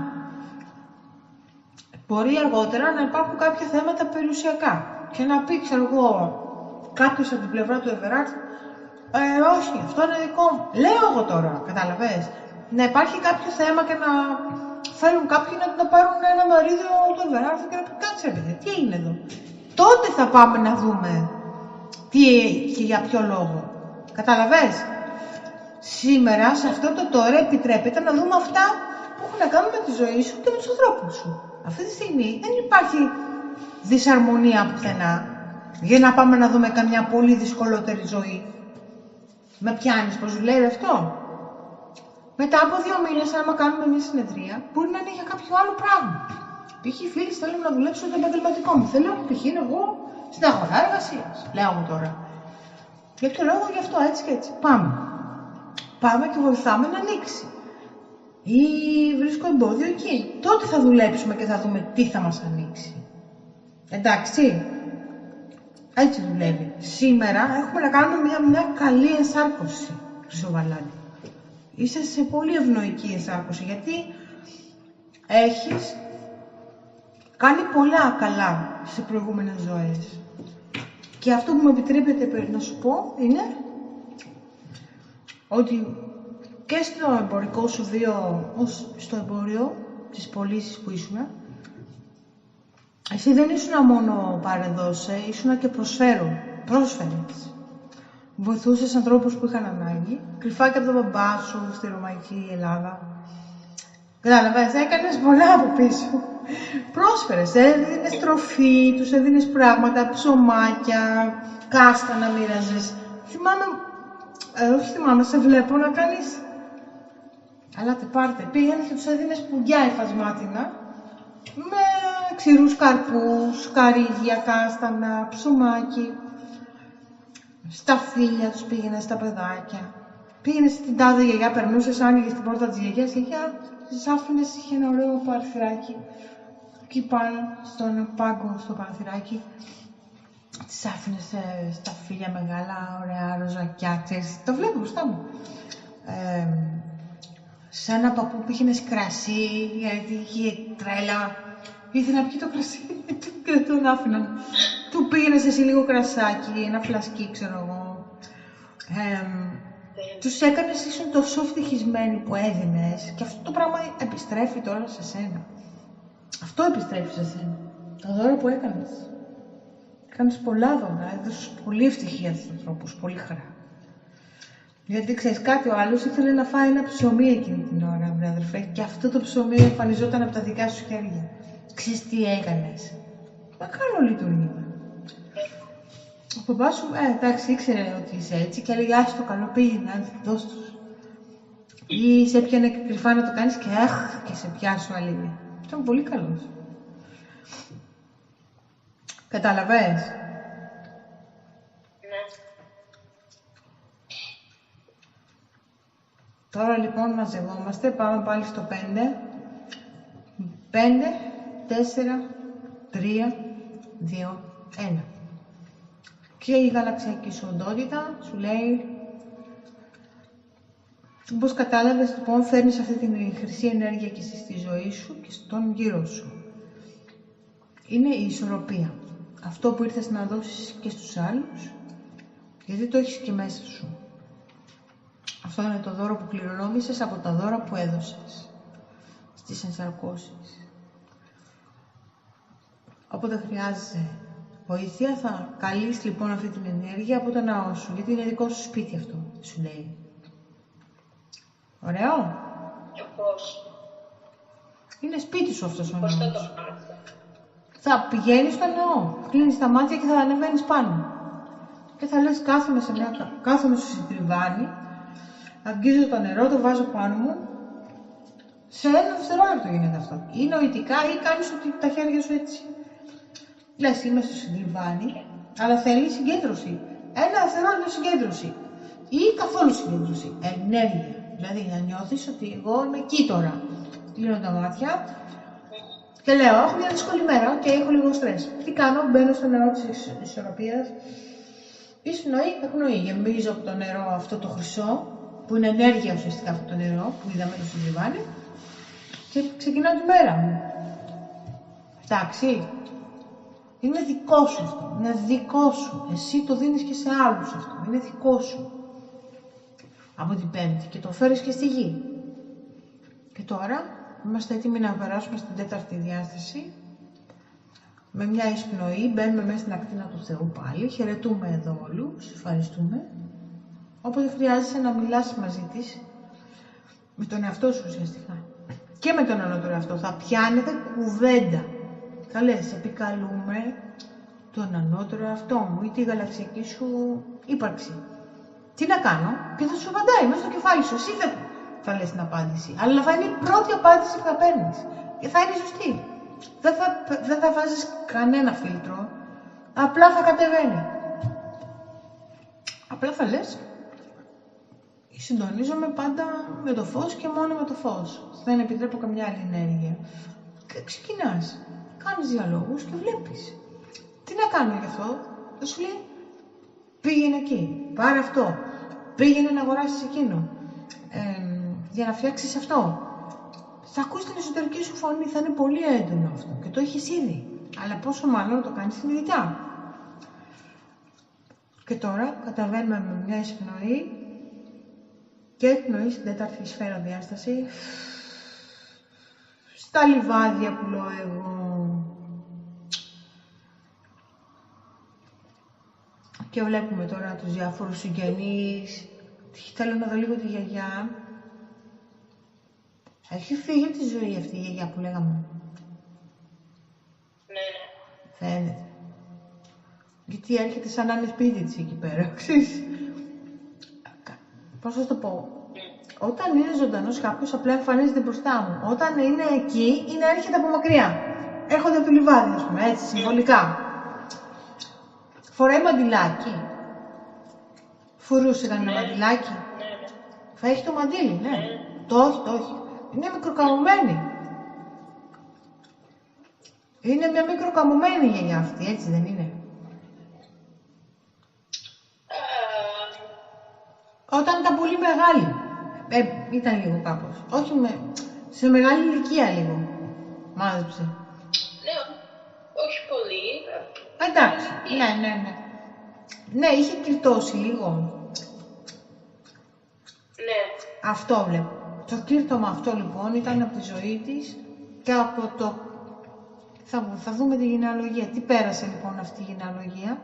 Μπορεί αργότερα να υπάρχουν κάποια θέματα περιουσιακά και να πει, ξέρω εγώ, κάποιος από την πλευρά του Everard, όχι, αυτό είναι δικό μου. Λέω εγώ τώρα, κατάλαβες. Να υπάρχει κάποιο θέμα και να θέλουν κάποιοι να πάρουν ένα μερίδιο του Everard και να πει, κάτσε παιδί, τι έγινε εδώ? Τότε θα πάμε να δούμε τι και για ποιο λόγο. Καταλαβες. Σήμερα, σε αυτό το τώρα, επιτρέπεται να δούμε αυτά που έχουν να κάνουν με τη ζωή σου και με τους ανθρώπους σου. Αυτή τη στιγμή δεν υπάρχει δυσαρμονία πουθενά για να πάμε να δούμε καμιά πολύ δυσκολότερη ζωή. Με πιάνεις πως δουλεύει αυτό? Μετά από 2 μήνες, άμα κάνουμε μια συνεδρία, μπορεί να είναι για κάποιο άλλο πράγμα. Π.χ. οι φίλοι θέλω να δουλέψω το επαγγελματικό μου. Θέλω π.χ. εγώ στην αγορά εργασίας. Λέω μου τώρα. Για ποιο λόγο, γι' αυτό έτσι και έτσι. Πάμε και βοηθάμε να ανοίξει. Ή βρίσκω εμπόδιο εκεί. Τότε θα δουλέψουμε και θα δούμε τι θα μας ανοίξει. Εντάξει. Έτσι δουλεύει. Σήμερα έχουμε να κάνουμε μια καλή ενσάρκωση, Χρυσοβαλάνη. Είσαι σε πολύ ευνοϊκή ενσάρκωση, γιατί έχεις κάνει πολλά καλά σε προηγούμενες ζωές. Και αυτό που μου επιτρέπεται να σου πω είναι ότι και στο εμπορικό σου βίο, ως στο εμπόριο της πωλήσης που ήσουν, εσύ δεν ήσουν μόνο παρεδώσε, ήσουν και πρόσφερες. Βοηθούσες ανθρώπους που είχαν ανάγκη, κρυφά και από τον μπαμπά σου στη Ρωμαϊκή Ελλάδα. Κατάλαβες, έκανες πολλά από πίσω. Πρόσφερες, έδινες τροφή, τους έδινες πράγματα, ψωμάκια, κάστανα μοίραζες. Σε βλέπω να κάνεις. Αλάτε, πάρτε, πήγαινες και τους έδινες πουγκιά υφασμάτινα, με ξηρούς καρπούς, καρύδια, κάστανα, ψωμάκι. Στα φίλια τους πήγαινες, στα παιδάκια. Πήγαινες στην τάδε γιαγιά, περνούσες, άνοιγες την πόρτα της γιαγιάς, γιαγιά, τις άφηνες, είχε ένα ωραίο παραθυράκι. Εκεί πάνω, στον πάγκο, στο παραθυράκι. Τις άφηνες στα φίλια μεγάλα, ωραία ροζακιά, ξέρεις, το βλέπω μπροστά μου. Σε ένα παππού πήγαινες κρασί, γιατί είχε τρέλα. Ήθελε να πιει το κρασί και δεν τον άφηναν. Του πήγαινες εσύ λίγο κρασάκι, ένα φλασκί, ξέρω εγώ. Τους έκανες, ήσουν τόσο ευτυχισμένοι που έδινες, και αυτό το πράγμα επιστρέφει τώρα σε σένα. Αυτό επιστρέφει σε σένα. Το δώρο που έκανες. Κάνεις πολλά δώρα, έδωσες πολύ ευτυχία στους ανθρώπους, πολύ χαρά. Γιατί ξέρεις κάτι, ο άλλος ήθελε να φάει ένα ψωμί εκείνη την ώρα, βρε αδερφέ, και αυτό το ψωμί εμφανιζόταν από τα δικά σου χέρια. Ξέρεις τι έκανες? Καλό λειτουργήμα. Ο παπάς σου, εντάξει, ήξερε ότι είσαι έτσι και έλεγε άστο καλό, πήγαινε, δώσ' τους. Ή σε έπιανε κρυφά να το κάνεις και σε πιάσω άλλη. Ήταν πολύ καλός. Κατάλαβες? Ναι. Τώρα λοιπόν μαζευόμαστε, πάμε πάλι στο 5. 5, 4, 3, 2, 1. Και η γαλαξιακή σου οντότητα σου λέει, όπως κατάλαβες λοιπόν, φέρνεις αυτή την χρυσή ενέργεια και εσύ στη ζωή σου και στον γύρο σου. Είναι η ισορροπία. Αυτό που ήρθες να δώσεις και στους άλλους, γιατί το έχεις και μέσα σου. Αυτό είναι το δώρο που κληρονόμησες από τα δώρα που έδωσες στις ενσαρκώσεις. Όποτε χρειάζεσαι βοήθεια, θα καλείς λοιπόν αυτή την ενέργεια από το ναό σου, γιατί είναι δικό σου σπίτι αυτό, σου λέει. Ωραίο. Και πώς? Είναι σπίτι σου αυτός ο Πώς θα ναός. το κάνω? Θα πηγαίνεις στο ναό, κλείνεις τα μάτια και θα ανεβαίνεις πάνω. Και θα λες κάθομαι στο συντριβάνι, αγγίζω το νερό, το βάζω πάνω μου. Σε ένα δευτερόλεπτο γίνεται αυτό. Ή νοητικά ή κάνεις τα χέρια σου έτσι. Λες είμαι στο συντριβάνι, αλλά θέλει συγκέντρωση. Ένα δευτερόλεπτο συγκέντρωση. Ή καθόλου συγκέντρωση. Ενέργεια. Δηλαδή να νιώθεις ότι εγώ είμαι εκεί τώρα. Κλείνω τα μάτια και λέω: έχω μια δύσκολη μέρα και έχω λίγο στρες. Τι κάνω? Μπαίνω στο νερό της ισορροπίας. Εισπνοή, εκπνοή. Γεμίζω από το νερό αυτό το χρυσό, που είναι ενέργεια ουσιαστικά αυτό το νερό που είδαμε το συντριβάνι, και ξεκινάω τη μέρα μου. Εντάξει. Είναι δικό σου αυτό. Είναι δικό σου. Εσύ το δίνεις και σε άλλους αυτό. Είναι δικό σου. Από την Πέμπτη και το φέρεις και στη γη. Και τώρα είμαστε έτοιμοι να περάσουμε στην τέταρτη διάσταση. Με μια εισπνοή μπαίνουμε μέσα στην ακτίνα του Θεού πάλι. Χαιρετούμε εδώ όλους. Ευχαριστούμε. Όποτε χρειάζεσαι να μιλάς μαζί της, με τον εαυτό σου ουσιαστικά. Και με τον ανώτερο εαυτό. Θα πιάνετε κουβέντα. Θα λες, επικαλούμε τον ανώτερο εαυτό μου ή τη γαλαξιακή σου ύπαρξη. Τι να κάνω? Και θα σου απαντάει μέσα στο κεφάλι σου. Εσύ θα λες την απάντηση. Αλλά θα είναι η πρώτη απάντηση που θα παίρνεις. Και θα είναι σωστή. Δεν θα βάζεις κανένα φίλτρο. Απλά θα κατεβαίνει. Απλά θα λες, συντονίζομαι πάντα με το φως και μόνο με το φως. Δεν επιτρέπω καμιά άλλη ενέργεια. Και ξεκινάς. Κάνεις διαλόγους και βλέπεις. Τι να κάνω γι' αυτό? Θα σου λέει, πήγαινε εκεί, πάρε αυτό. Πήγαινε να αγοράσεις εκείνο. Για να φτιάξεις αυτό. Θα ακούσεις την εσωτερική σου φωνή, θα είναι πολύ έντονο αυτό. Και το έχεις ήδη. Αλλά πόσο μάλλον να το κάνεις συνειδητά. Και τώρα καταβαίνουμε με μια εισπνοή και εκπνοή στην τέταρτη σφαίρα διάσταση. Στα λιβάδια που λέω εγώ. Και βλέπουμε τώρα τους διάφορους συγγενείς. Θέλω να δω λίγο τη γιαγιά. Έχει φύγει από τη ζωή αυτή η γιαγιά που λέγαμε. Ναι. Φαίνεται. Γιατί έρχεται σαν να είναι σπίτι της εκεί πέρα, ξέρεις. Πώς θα το πω. Όταν είναι ζωντανός κάποιος, απλά εμφανίζεται μπροστά μου. Όταν είναι εκεί, είναι έρχεται από μακριά. Έρχονται από το λιβάδι, ας πούμε, έτσι, συμβολικά. Φοράει μαντιλάκι. Φορούσε κανένα μαντιλάκι. Ναι. Θα έχει το μαντίλι, ναι. Το όχι. Είναι μικροκαμωμένη. Είναι μια μικροκαμωμένη γιαγιά αυτή, έτσι δεν είναι? Όταν ήταν πολύ μεγάλη. Ήταν λίγο κάπως. Όχι σε μεγάλη ηλικία λίγο. Μάζεψε. Ναι, όχι πολύ. Εντάξει. Ναι. Ναι, είχε κλειτώσει λίγο. Ναι. Αυτό βλέπω. Το κλείτωμα αυτό λοιπόν ήταν από τη ζωή της και από το Θα δούμε τη γενεαλογία. Τι πέρασε λοιπόν αυτή η γενεαλογία?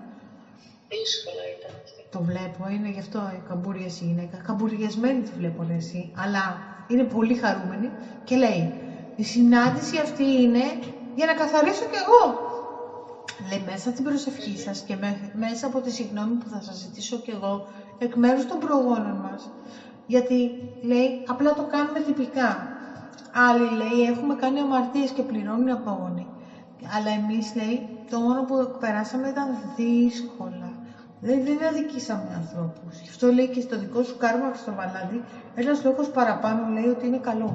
Δύσκολα ήταν αυτή. Το βλέπω, είναι γι' αυτό η καμπούριαση η γυναίκα. Καμπουριασμένη τη βλέπω εσύ, αλλά είναι πολύ χαρούμενη και λέει: η συνάντηση αυτή είναι για να καθαρίσω κι εγώ. Λέει, μέσα στην προσευχή σας και μέσα από τη συγγνώμη που θα σας ζητήσω κι εγώ εκ μέρους των προγόνων μας. Γιατί, λέει, απλά το κάνουμε τυπικά. Άλλοι, λέει, έχουμε κάνει αμαρτίες και πληρώνουν οι απόγονοι. Αλλά εμείς, λέει, το μόνο που περάσαμε ήταν δύσκολα. Δηλαδή, δεν αδικήσαμε ανθρώπους. Γι' αυτό, λέει, και στο δικό σου κάρμα στο Βαλάντι, ένας λόγος παραπάνω λέει ότι είναι καλό.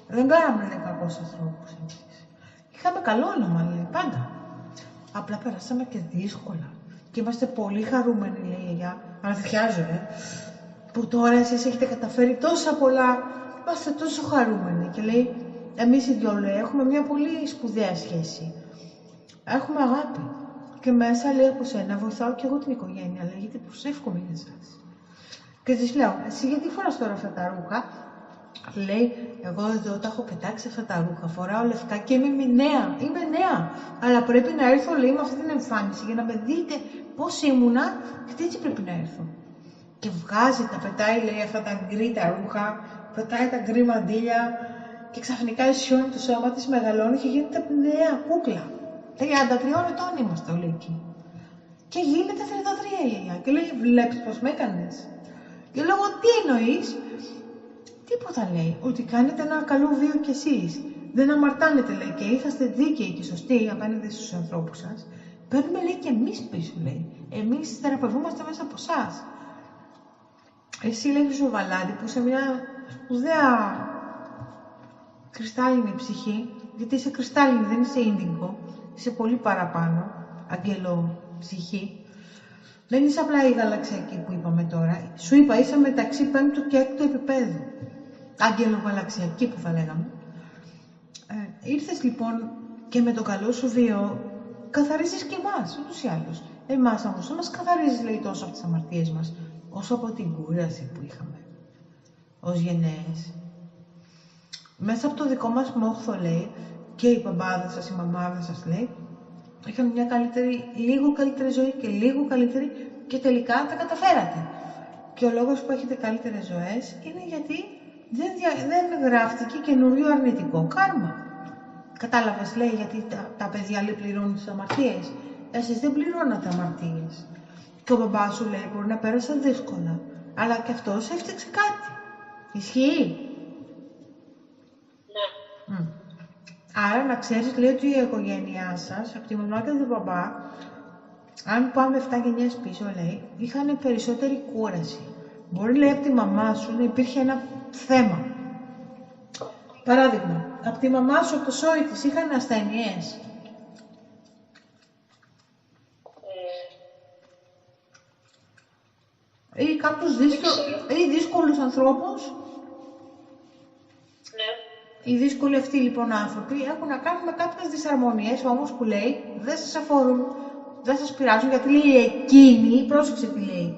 Δεν κάναμε, λέει, κακούς ανθρώπους εμείς. Είχαμε καλό όνομα, λέει, πάντα. Απλά περάσαμε και δύσκολα. Και είμαστε πολύ χαρούμενοι, λέει η γιαγιά. Αληθιάζω, που τώρα εσείς έχετε καταφέρει τόσα πολλά. Είμαστε τόσο χαρούμενοι. Και λέει, εμείς οι δυο, λέει, έχουμε μια πολύ σπουδαία σχέση. Έχουμε αγάπη. Και μέσα, λέει, από σένα βοηθάω και εγώ την οικογένεια, λέει, γιατί προσεύχομαι για εσάς. Και της λέω, εσύ γιατί φοράς τώρα αυτά τα ρούχα? Λέει, εγώ εδώ τα έχω πετάξει αυτά τα ρούχα, φοράω λευκά και είμαι νέα, αλλά πρέπει να έρθω, λέει, με αυτή την εμφάνιση για να με δείτε πώς ήμουνα και έτσι πρέπει να έρθω. Και βγάζει, τα πετάει, λέει, αυτά τα γκρι τα ρούχα, πετάει τα γκρι μαντίλια και ξαφνικά ισιώνει το σώμα της, μεγαλώνει και γίνεται νέα κούκλα. 33 ετών είμαστε όλοι εκεί. Και γίνεται 33 η γιαγιά και λέει, βλέπεις πώς με έκανες? Και λέω, τι εννοείς? Τίποτα, λέει, ότι κάνετε ένα καλό βίο κι εσείς. Δεν αμαρτάνετε, λέει, και είσαστε δίκαιοι και σωστοί απέναντι στους ανθρώπους σας. Παίρνουμε, λέει, και εμείς πίσω, λέει. Εμείς θεραπευόμαστε μέσα από εσάς. Εσύ, λέει, στο Βαλάντι, που είσαι μια σπουδαία κρυστάλλινη ψυχή, γιατί είσαι κρυστάλλινη, δεν είσαι ίντιγκο, είσαι πολύ παραπάνω, αγγελό ψυχή. Δεν είσαι απλά η γαλαξιακή που είπαμε τώρα. Σου είπα, είσαι μεταξύ 5ου και 6ου επίπεδου. Άγγελο-γαλαξιακή που θα λέγαμε. Ήρθες λοιπόν και με το καλό σου βίο καθαρίζεις και εμάς, ούτως ή άλλως. Εμάς όμως δεν μας καθαρίζεις, λέει, τόσο από τις αμαρτίες μας, όσο από την κούραση που είχαμε ως γενναίες. Μέσα από το δικό μας μόχθο, λέει, και οι μπαμπάδες σας, οι μαμάδες σας, λέει, είχαν μια καλύτερη, λίγο καλύτερη ζωή και λίγο καλύτερη και τελικά τα καταφέρατε. Και ο λόγος που έχετε καλύτερες ζωές είναι γιατί δεν γράφτηκε καινούριο αρνητικό κάρμα. Κατάλαβες, λέει, γιατί τα παιδιά, λέει, πληρώνουν τις αμαρτίες. Εσείς δεν πληρώνατε αμαρτίες. Και ο μπαμπάς σου, λέει, μπορεί να πέρασε δύσκολα, αλλά και αυτός έφτιαξε κάτι. Ισχύει? Ναι. Άρα να ξέρεις, λέει, ότι η οικογένειά σας, από τη μαμά και τον μπαμπά, αν πάμε 7 γενιές πίσω, λέει, είχαν περισσότερη κούραση. Μπορεί, λέει, από τη μαμά σου να υπήρχε ένα θέμα. Παράδειγμα, από τη μαμά σου, από το σόι της, είχαν ασθένειες. Ή κάποιους δύσκολους ανθρώπους. Ναι. Οι δύσκολοι αυτοί λοιπόν άνθρωποι έχουν να κάνουν με κάποιες δυσαρμονίες όμως που λέει δεν σας αφορούν, δεν σας πειράζουν, γιατί λέει εκείνοι, πρόσεξε τι λέει,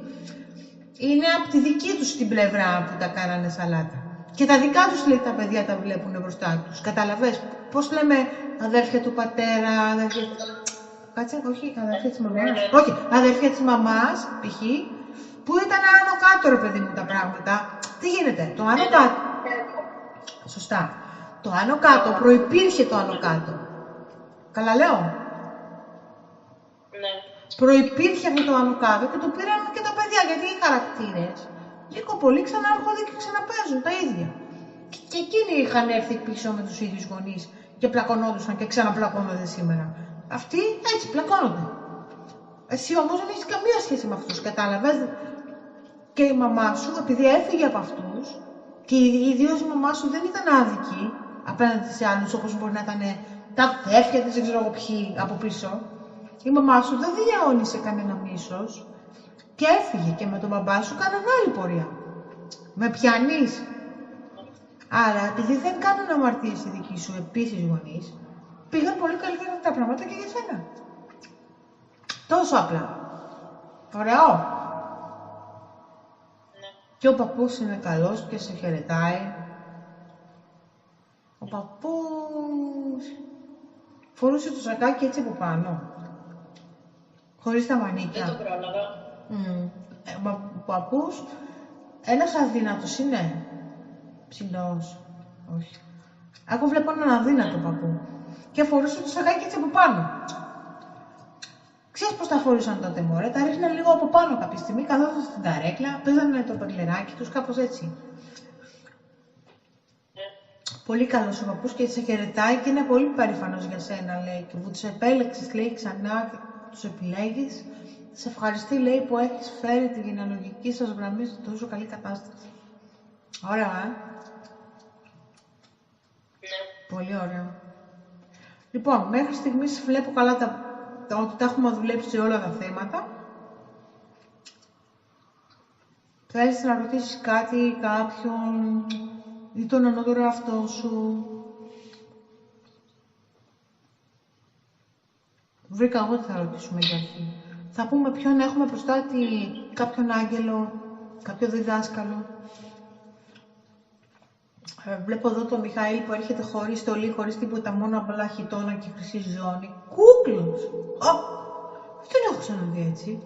είναι από τη δική τους την πλευρά που τα κάνανε σαλάτα. Και τα δικά τους, λέει, τα παιδιά τα βλέπουν μπροστά τους. Καταλαβες πώς λέμε αδέρφια του πατέρα, αδέρφια... Κάτσε, όχι, αδέρφια της μαμάς. Όχι, αδέρφια της μαμάς, π.χ. που ήταν άνω κάτω, ρε παιδί μου, τα πράγματα. Τι γίνεται, το άνω κάτω. Σωστά. Το άνω κάτω, προϋπήρχε το άνω κάτω. Καλά λέω. Ναι. Προϋπήρχε αυτό το άνω κάτω και το πήραν και τα παιδιά, γιατί οι χαρακτήρες λίγο πολύ ξανάρχονται και ξαναπαίζουν τα ίδια. Και εκείνοι είχαν έρθει πίσω με τους ίδιους γονείς και πλακωνόντουσαν και ξαναπλακώνονται σήμερα. Αυτοί έτσι πλακώνονται. Εσύ όμως δεν έχεις καμία σχέση με αυτούς, κατάλαβες. Και η μαμά σου, επειδή έφυγε από αυτούς, και ιδίως η μαμά σου δεν ήταν άδικη απέναντι σε άλλους, όπως μπορεί να ήταν τα αδέρφια της, δεν ξέρω εγώ ποιοι από πίσω. Η μαμά σου δεν διαιώνισε κανένα μίσος και έφυγε και με τον μπαμπά σου κάνανε άλλη πορεία. Με πιανείς. Άρα, επειδή δεν κάνουν αμαρτίες οι δικοί σου επίσης γονείς, πήγαν πολύ καλύτερα τα πράγματα και για σένα. Τόσο απλά. Ωραίο. Ναι. Και ο παππούς είναι καλός και σε χαιρετάει. Ο παππούς... Φορούσε το σακάκι έτσι από πάνω. Χωρίς τα μανίκια. Δεν το πρόλαβα. Ο παππούς, ένας αδύνατος είναι. Ψηλός. Όχι. Εγώ βλέπω έναν αδύνατο παππού. Και φορούσε το σακάκι έτσι από πάνω. Ξέρεις πώς τα φορούσαν τότε, μωρέ? Τα ρίχναν λίγο από πάνω κάποια στιγμή, καθόταν στην καρέκλα, παίζανε το παγκλεράκι τους, κάπως έτσι. Πολύ καλός ο παππούς και σε χαιρετάει και είναι πολύ περήφανος για σένα, λέει. Και που τους επέλεξες, λέει, ξανά και τους επιλέγεις. Σε ευχαριστεί, λέει, που έχεις φέρει τη γενεαλογική σας γραμμή σε τόσο καλή κατάσταση. Ωραία, Πολύ ωραίο. Λοιπόν, μέχρι στιγμής βλέπω καλά ότι τα έχουμε δουλέψει όλα τα θέματα. Θέλεις να ρωτήσεις κάτι, κάποιον, ή τον ανώτερο αυτό σου? Βρήκα εγώ τι θα ρωτήσουμε για αρχή. Θα πούμε ποιον έχουμε μπροστά, κάποιον άγγελο, κάποιο διδάσκαλο. Βλέπω εδώ τον Μιχαήλ που έρχεται χωρίς στολή, χωρίς τίποτα, μόνο απλά χιτώνα και χρυσή ζώνη. Κούκλος! Δεν έχω ξαναδεί έτσι.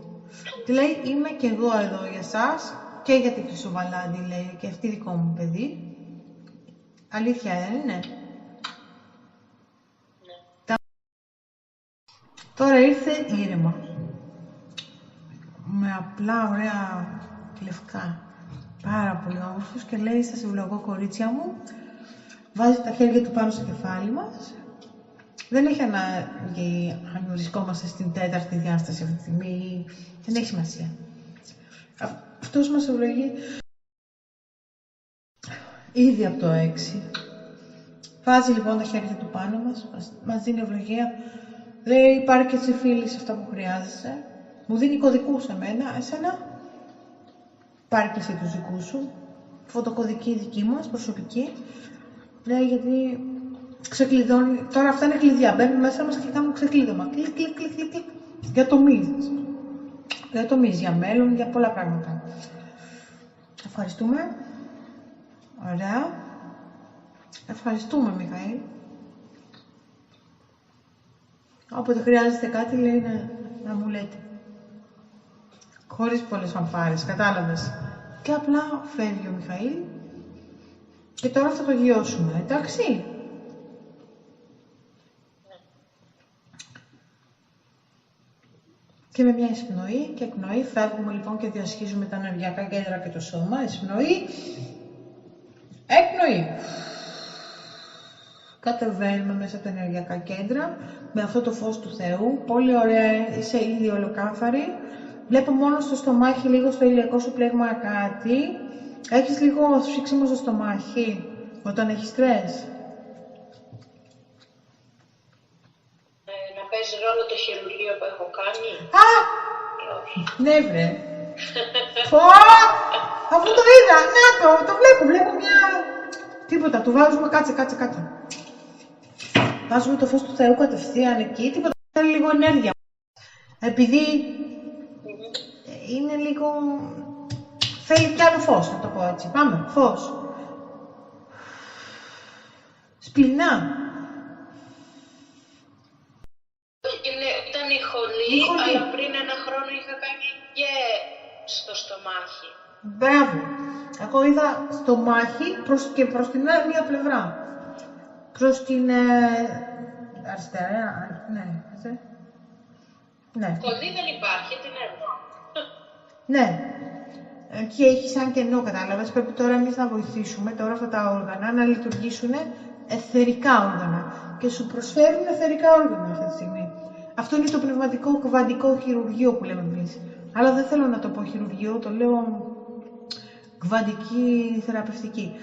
Τη λέει, είμαι και εγώ εδώ για σας και για τη Χρυσοβαλάντη, λέει, και αυτή δικό μου παιδί. Αλήθεια, είναι. Τώρα ήρθε ήρεμα. Με απλά, ωραία, λευκά. Πάρα πολύ όμορφος και λέει, σας ευλογώ, κορίτσια μου. Βάζει τα χέρια του πάνω στο κεφάλι μας. Δεν έχει ανάγκη αν βρισκόμαστε στην 4η διάσταση αυτή τη στιγμή. Δεν έχει σημασία. Αυτός μας ευλογεί ήδη από το 6. Βάζει λοιπόν τα χέρια του πάνω μας δίνει ευλογία. Λέει, πάρε και εσύ φίλη σε αυτά που χρειάζεσαι. Μου δίνει κωδικούς εμένα, εσένα. Πάρε και εσύ τους δικούς σου. Φωτοκωδική δική μας, προσωπική. Λέει, γιατί ξεκλειδώνει. Τώρα αυτά είναι κλειδιά. Μπαίνουν μέσα μας και κάνουν ξεκλείδωμα. Κλικ, κλικ, κλικ, κλικ. Για το μίζ. Για το μίζ, για μέλλον, για πολλά πράγματα. Ευχαριστούμε. Ωραία. Ευχαριστούμε, Μιχαήλ. Όποτε χρειάζεται κάτι, λέει να μου λέτε. Χωρίς πολλές φανφάρες, κατάλαβες. Και απλά φεύγει ο Μιχαήλ. Και τώρα θα το γιώσουμε, εντάξει. Και με μια εισπνοή και εκπνοή φεύγουμε λοιπόν και διασχίζουμε τα ενεργειακά κέντρα και το σώμα. Εισπνοή, εκπνοή. Κατεβαίνουμε μέσα από τα ενεργειακά κέντρα με αυτό το φως του Θεού. Πολύ ωραία, είσαι ήδη ολοκάθαρη. Βλέπω μόνο στο στομάχι, λίγο στο ηλιακό σου πλέγμα κάτι. Έχεις λίγο σφίξιμο στο στομάχι όταν έχεις στρες. Να παίζει ρόλο το χειρουργείο που έχω κάνει. Ναι βρε. Αφού το είδα, να το βλέπω μια... Τίποτα, του βάζουμε, κάτσε. Βάζουμε το φως του Θεού κατευθείαν εκεί, τίποτα, θέλει λίγο ενέργεια. Επειδή είναι λίγο... Θέλει κι άλλο φως, να το πω έτσι. Πάμε, φως. Σπληνά. Ήταν η χολή, αλλά πριν ένα χρόνο είχα κάνει και στο στομάχι. Μπράβο. Εγώ είδα στομάχι και προς την άλλη μία πλευρά. Προς την αριστερά, ναι. Χολή δεν υπάρχει, την έχω. Ναι. Εκεί έχει σαν κενό, κατάλαβες. Πρέπει τώρα εμείς να βοηθήσουμε τώρα αυτά τα όργανα να λειτουργήσουν εθερικά όργανα. Και σου προσφέρουν εθερικά όργανα αυτή τη στιγμή. Αυτό είναι το πνευματικό κβαντικό χειρουργείο που λέμε εμείς. Αλλά δεν θέλω να το πω χειρουργείο, το λέω κβαντική θεραπευτική.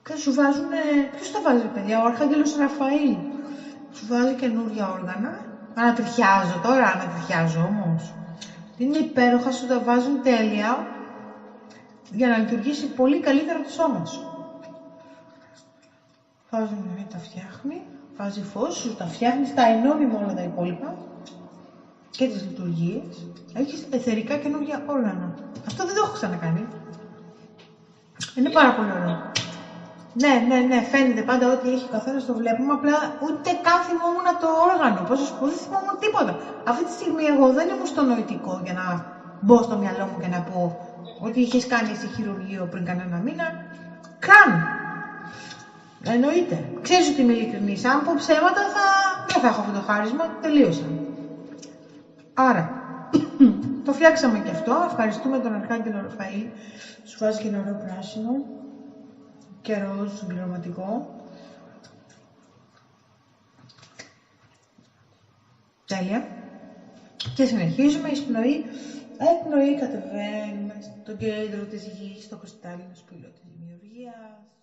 Και σου βάζουν, ποιος τα βάζει παιδιά, ο Αρχάγγελος Ραφαήλ. Σου βάζει καινούργια όργανα. Ανατριχιάζω όμως. Είναι υπέροχα, σου τα βάζουν τέλεια για να λειτουργήσει πολύ καλύτερα το σώμα σου. Βάζουν, τα φτιάχνει, βάζει φως, σου τα φτιάχνει, τα ενώνει με όλα τα υπόλοιπα και τις λειτουργίες. Έχεις εθερικά καινούργια όργανα. Αυτό δεν το έχω ξανακάνει. Είναι πάρα πολύ ωραίο. Ναι, φαίνεται πάντα ότι έχει ο καθένας, το βλέπουμε, απλά ούτε καν θυμόμουν το όργανο. Πόσο σου πω, δεν θυμόμουν τίποτα. Αυτή τη στιγμή εγώ δεν ήμουν στο νοητικό για να μπω στο μυαλό μου και να πω ότι είχες κάνει εσύ χειρουργείο πριν κανένα μήνα. Καν! Εννοείται. Ξέρεις ότι είμαι ειλικρινής. Αν πω ψέματα δεν θα έχω αυτό το χάρισμα. Τελείωσα. Άρα, το φτιάξαμε και αυτό. Ευχαριστούμε τον Αρχάγγελο Ραφαήλ. Σου βάζει και ένα ωραίο πράσινο και ροζ συμπληρωματικό. Τέλεια. Και συνεχίζουμε. Εισπνοή. Εκπνοή, κατεβαίνουμε στο κέντρο της γης, στο κρυστάλλινο σπήλο της δημιουργίας.